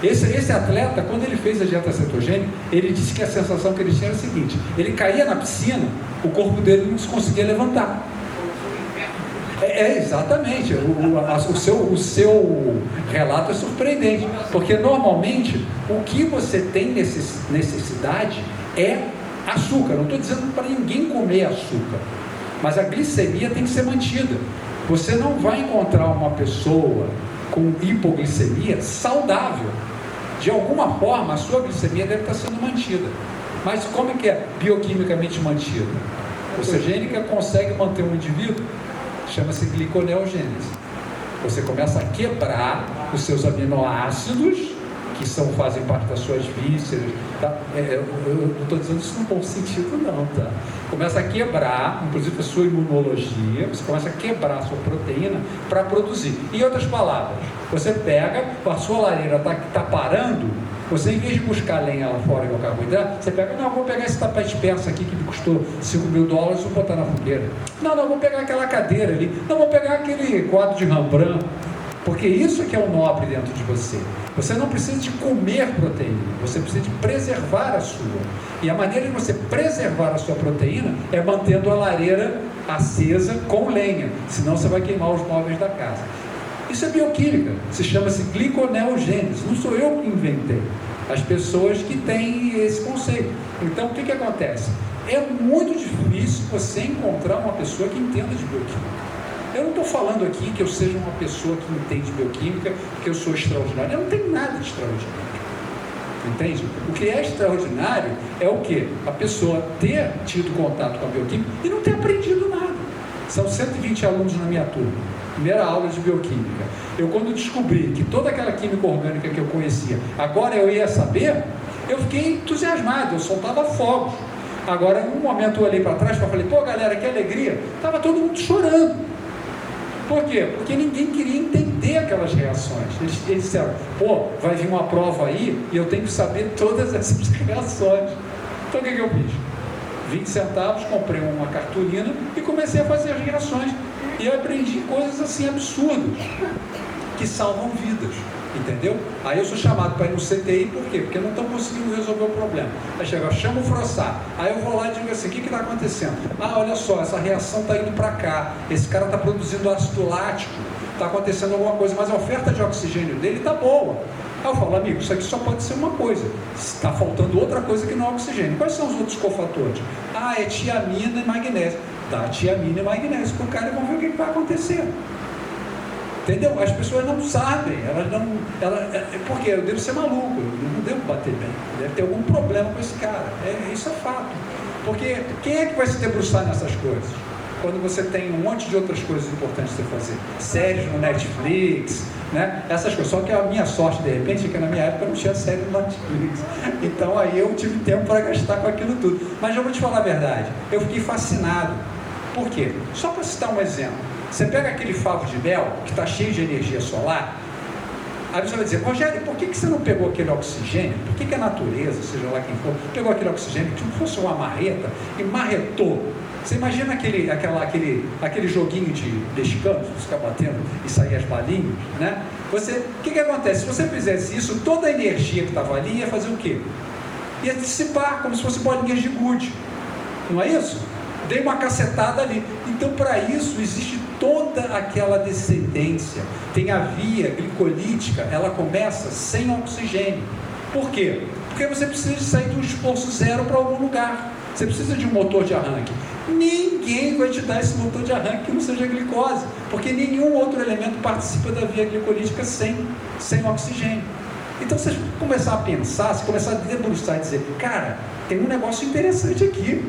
Esse atleta, quando ele fez a dieta cetogênica, ele disse que a sensação que ele tinha era a seguinte: ele caía na piscina, o corpo dele não se conseguia levantar. Exatamente. O seu relato é surpreendente, porque normalmente o que você tem necessidade é açúcar. Não estou dizendo para ninguém comer açúcar, mas a glicemia tem que ser mantida. Você não vai encontrar uma pessoa com hipoglicemia saudável. De alguma forma a sua glicemia deve estar sendo mantida. Mas como é que é bioquimicamente mantida? A cetogênica consegue manter um indivíduo, chama-se gliconeogênese. Você começa a quebrar os seus aminoácidos, que fazem parte das suas vísceras, tá? Eu não estou dizendo isso num bom sentido não, tá? Começa a quebrar, inclusive a sua imunologia, você começa a quebrar a sua proteína para produzir. Em outras palavras, você pega, a sua lareira está parando, você, em vez de buscar lenha lá fora, que é o carboidrato, você pega, não, vou pegar esse tapete persa aqui que me custou $5.000 e vou botar na fogueira. Não, vou pegar aquela cadeira ali. Não, vou pegar aquele quadro de Rembrandt. Porque isso é que é o nobre dentro de você. Você não precisa de comer proteína, você precisa de preservar a sua. E a maneira de você preservar a sua proteína é mantendo a lareira acesa com lenha, senão você vai queimar os móveis da casa. Isso é bioquímica, chama-se gliconeogênese. Não sou eu que inventei, as pessoas que têm esse conceito. Então, o que acontece? É muito difícil você encontrar uma pessoa que entenda de bioquímica. Eu não estou falando aqui que eu seja uma pessoa que entende bioquímica, que eu sou extraordinário. Eu não tenho nada de extraordinário. Entende? O que é extraordinário é o quê? A pessoa ter tido contato com a bioquímica e não ter aprendido nada. São 120 alunos na minha turma. Primeira aula de bioquímica. Eu, quando descobri que toda aquela química orgânica que eu conhecia, agora eu ia saber, eu fiquei entusiasmado, eu soltava fogos. Agora, em um momento eu olhei para trás e falei, pô galera, que alegria. Estava todo mundo chorando. Por quê? Porque ninguém queria entender aquelas reações. Eles disseram, pô, vai vir uma prova aí e eu tenho que saber todas essas reações. Então o que eu fiz? 20 centavos, comprei uma cartolina e comecei a fazer as reações. E eu aprendi coisas assim absurdas, que salvam vidas. Entendeu? Aí eu sou chamado para ir no CTI, por quê? Porque não estão conseguindo resolver o problema. Aí chega, chama o Frossá. Aí eu vou lá e digo assim, o que está acontecendo? Ah, olha só, essa reação está indo para cá, esse cara está produzindo ácido lático, está acontecendo alguma coisa, mas a oferta de oxigênio dele está boa. Aí eu falo, amigo, isso aqui só pode ser uma coisa, está faltando outra coisa que não é oxigênio. Quais são os outros cofatores? Ah, é tiamina e magnésio. Dá tiamina e magnésio para o cara e vamos ver o que vai acontecer. Entendeu? As pessoas não sabem, porque eu devo ser maluco, eu não devo bater bem, deve ter algum problema com esse cara, isso é fato. Porque quem é que vai se debruçar nessas coisas? quando você tem um monte de outras coisas importantes para fazer. Séries no Netflix, né? Essas coisas. Só que a minha sorte, de repente, é que na minha época não tinha série no Netflix. Então aí eu tive tempo para gastar com aquilo tudo. Mas eu vou te falar a verdade, eu fiquei fascinado. Por quê? Só para citar um exemplo. Você pega aquele favo de mel, que está cheio de energia solar, aí você vai dizer, Rogério, por que você não pegou aquele oxigênio? Por que a natureza, seja lá quem for, pegou aquele oxigênio que fosse uma marreta e marretou? Você imagina aquele joguinho de descanso, ficar batendo e sair as balinhas, né? O que acontece? Se você fizesse isso, toda a energia que estava ali ia fazer o quê? Ia dissipar, como se fosse bolinhas de gude. Não é isso? Dei uma cacetada ali. Então, para isso, existe toda aquela descendência. Tem a via glicolítica, ela começa sem oxigênio. Por quê? Porque você precisa sair de um esforço zero para algum lugar. Você precisa de um motor de arranque. Ninguém vai te dar esse motor de arranque que não seja glicose, porque nenhum outro elemento participa da via glicolítica sem oxigênio. Então, se você começar a pensar, se começar a debruçar e dizer, cara, tem um negócio interessante aqui.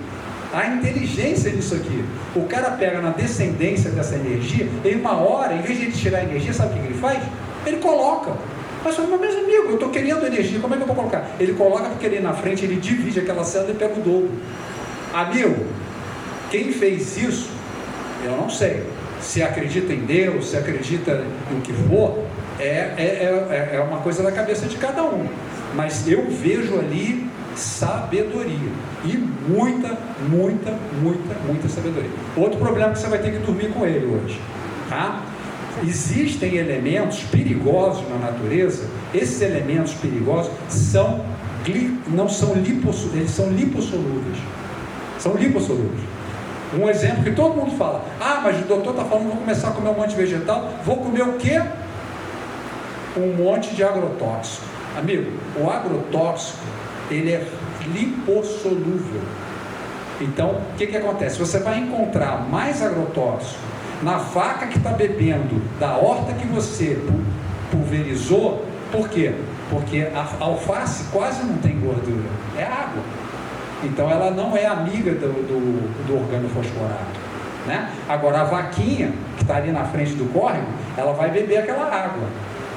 A inteligência disso aqui. O cara pega na descendência dessa energia, e uma hora, em vez de ele tirar a energia, sabe o que ele faz? Ele coloca. Mas meu amigo, eu estou querendo energia, como é que eu vou colocar? Ele coloca porque ali na frente, ele divide aquela célula e pega o dobro. Amigo, quem fez isso, eu não sei. Se acredita em Deus, se acredita em o que for, é uma coisa da cabeça de cada um. Mas eu vejo ali sabedoria. E muita sabedoria. Outro problema que você vai ter que dormir com ele hoje. Tá? Existem elementos perigosos na natureza. Esses elementos perigosos não são lipossolúveis, eles são lipossolúveis. São lipossolúveis. Um exemplo que todo mundo fala, mas o doutor está falando, vou começar a comer um monte de vegetal, vou comer o quê? Um monte de agrotóxico. Amigo, o agrotóxico, ele é lipossolúvel. Então, o que acontece? Você vai encontrar mais agrotóxico na vaca que está bebendo da horta que você pulverizou. Por quê? Porque a alface quase não tem gordura, é água. Então ela não é amiga do organofosforato, né? Agora a vaquinha que está ali na frente do córrego, ela vai beber aquela água.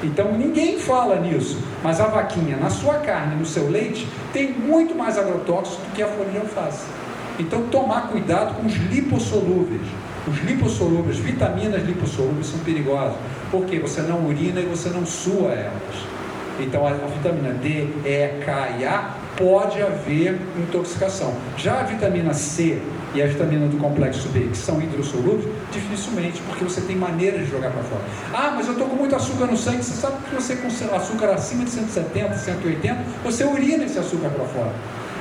Então ninguém fala nisso, mas a vaquinha na sua carne, no seu leite, tem muito mais agrotóxico do que a folha de alface. Então tomar cuidado com os lipossolúveis. Os lipossolúveis, vitaminas lipossolúveis são perigosas, porque você não urina e você não sua elas. Então a vitamina D, E, K e A pode haver intoxicação. Já a vitamina C e a vitamina do complexo B, que são hidrossolúveis, dificilmente, porque você tem maneiras de jogar para fora. Mas eu estou com muito açúcar no sangue. Você sabe que você com açúcar acima de 170, 180, você urina esse açúcar para fora.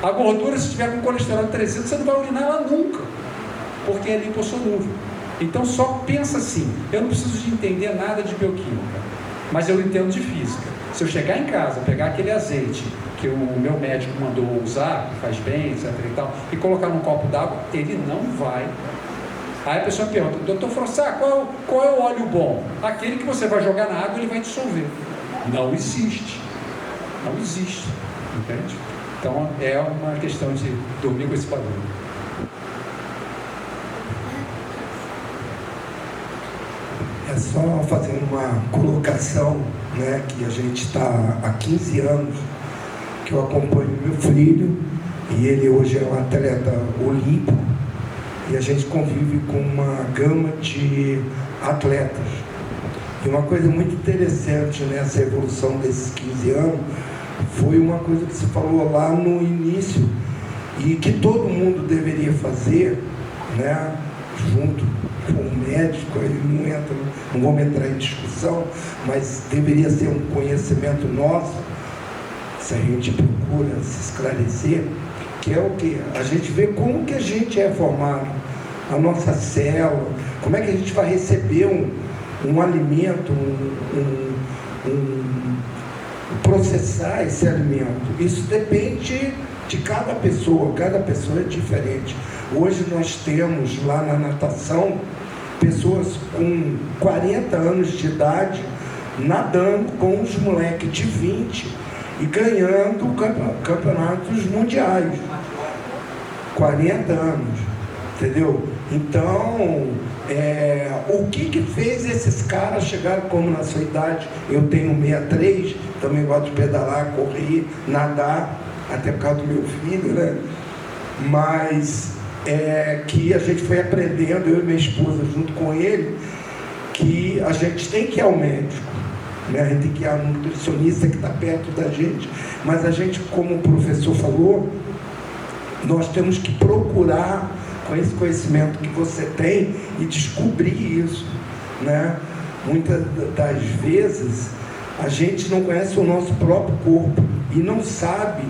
A gordura, se tiver com colesterol de 300, você não vai urinar ela nunca, porque é lipossolúvel. Então só pensa assim, eu não preciso de entender nada de bioquímica, mas eu entendo de física. Se eu chegar em casa, pegar aquele azeite que o meu médico mandou usar, que faz bem, etc e tal, e colocar num copo d'água, ele não vai. Aí a pessoa pergunta, doutor Frossá, qual é o óleo bom? Aquele que você vai jogar na água e ele vai dissolver. Não existe. Não existe. Entende? Então é uma questão de dormir com esse barulho. É só fazer uma colocação, né, que a gente está há 15 anos que eu acompanho meu filho, e ele hoje é um atleta olímpico, e a gente convive com uma gama de atletas. E uma coisa muito interessante nessa evolução desses 15 anos foi uma coisa que se falou lá no início, e que todo mundo deveria fazer, né, junto com o médico. Ele não vamos entrar em discussão, mas deveria ser um conhecimento nosso, se a gente procura se esclarecer, que é o que? A gente vê como que a gente é formado, a nossa célula, como é que a gente vai receber um alimento, processar esse alimento. Isso depende de cada pessoa é diferente. Hoje nós temos lá na natação pessoas com 40 anos de idade nadando com os moleques de 20 e ganhando campeonatos mundiais. 40 anos, Entendeu? Então, o que fez esses caras chegarem como na sua idade? Eu tenho 63, também gosto de pedalar, correr, nadar, até por causa do meu filho, né? Mas que a gente foi aprendendo, eu e minha esposa junto com ele, que a gente tem que ir ao médico, né? A gente tem que ir ao nutricionista que está perto da gente, mas a gente, como o professor falou, nós temos que procurar com esse conhecimento que você tem e descobrir isso, né? Muitas das vezes a gente não conhece o nosso próprio corpo e não sabe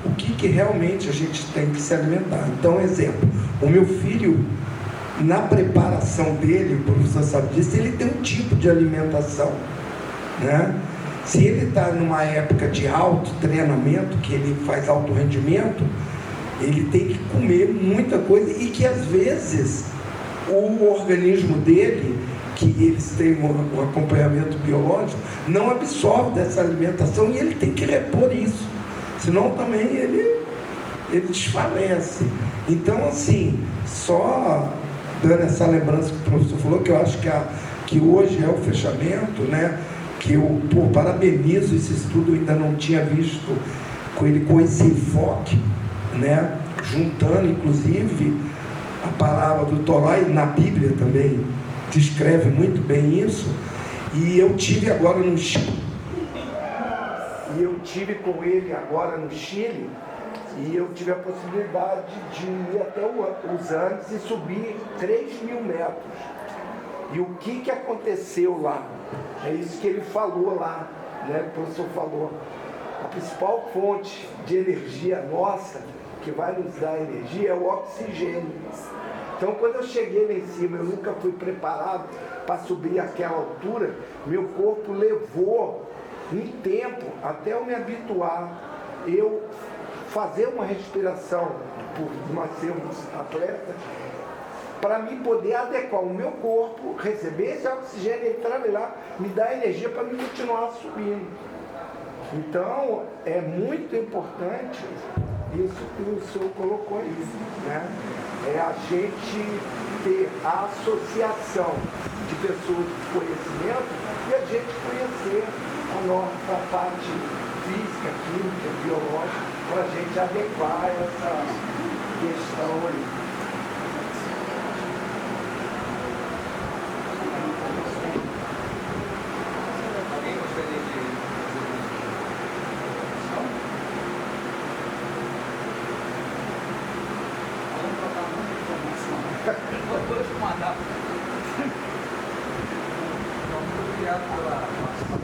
o que realmente a gente tem que se alimentar. Então, exemplo, o meu filho, na preparação dele, o professor sabe disso, ele tem um tipo de alimentação, né? Se ele está numa época de alto treinamento, que ele faz alto rendimento, ele tem que comer muita coisa e que às vezes o organismo dele, que eles têm um acompanhamento biológico, não absorve dessa alimentação e ele tem que repor isso, senão também ele desfalece. Então, assim, só dando essa lembrança que o professor falou, que eu acho que hoje é o fechamento, né? Que eu parabenizo esse estudo, eu ainda não tinha visto com ele com esse enfoque, né? Juntando inclusive a palavra do Torá, e na Bíblia também descreve muito bem isso. E eu tive agora no Chile, com ele agora no Chile, e eu tive a possibilidade de ir até os Andes e subir 3.000 metros. E o que aconteceu lá? É isso que ele falou lá, né? O professor falou. A principal fonte de energia nossa, que vai nos dar energia, é o oxigênio. Então, quando eu cheguei lá em cima, eu nunca fui preparado para subir aquela altura, meu corpo levou um tempo até eu me habituar, eu fazer uma respiração, por ser um atleta, para mim poder adequar o meu corpo, receber esse oxigênio, entrar lá, me dar energia para me continuar subindo. Então, é muito importante isso que o senhor colocou aí, né? É a gente ter a associação de pessoas de conhecimento e a gente conhecer a nossa parte física, química, biológica, para a gente adequar essa questão aí. Muito obrigado pela participação.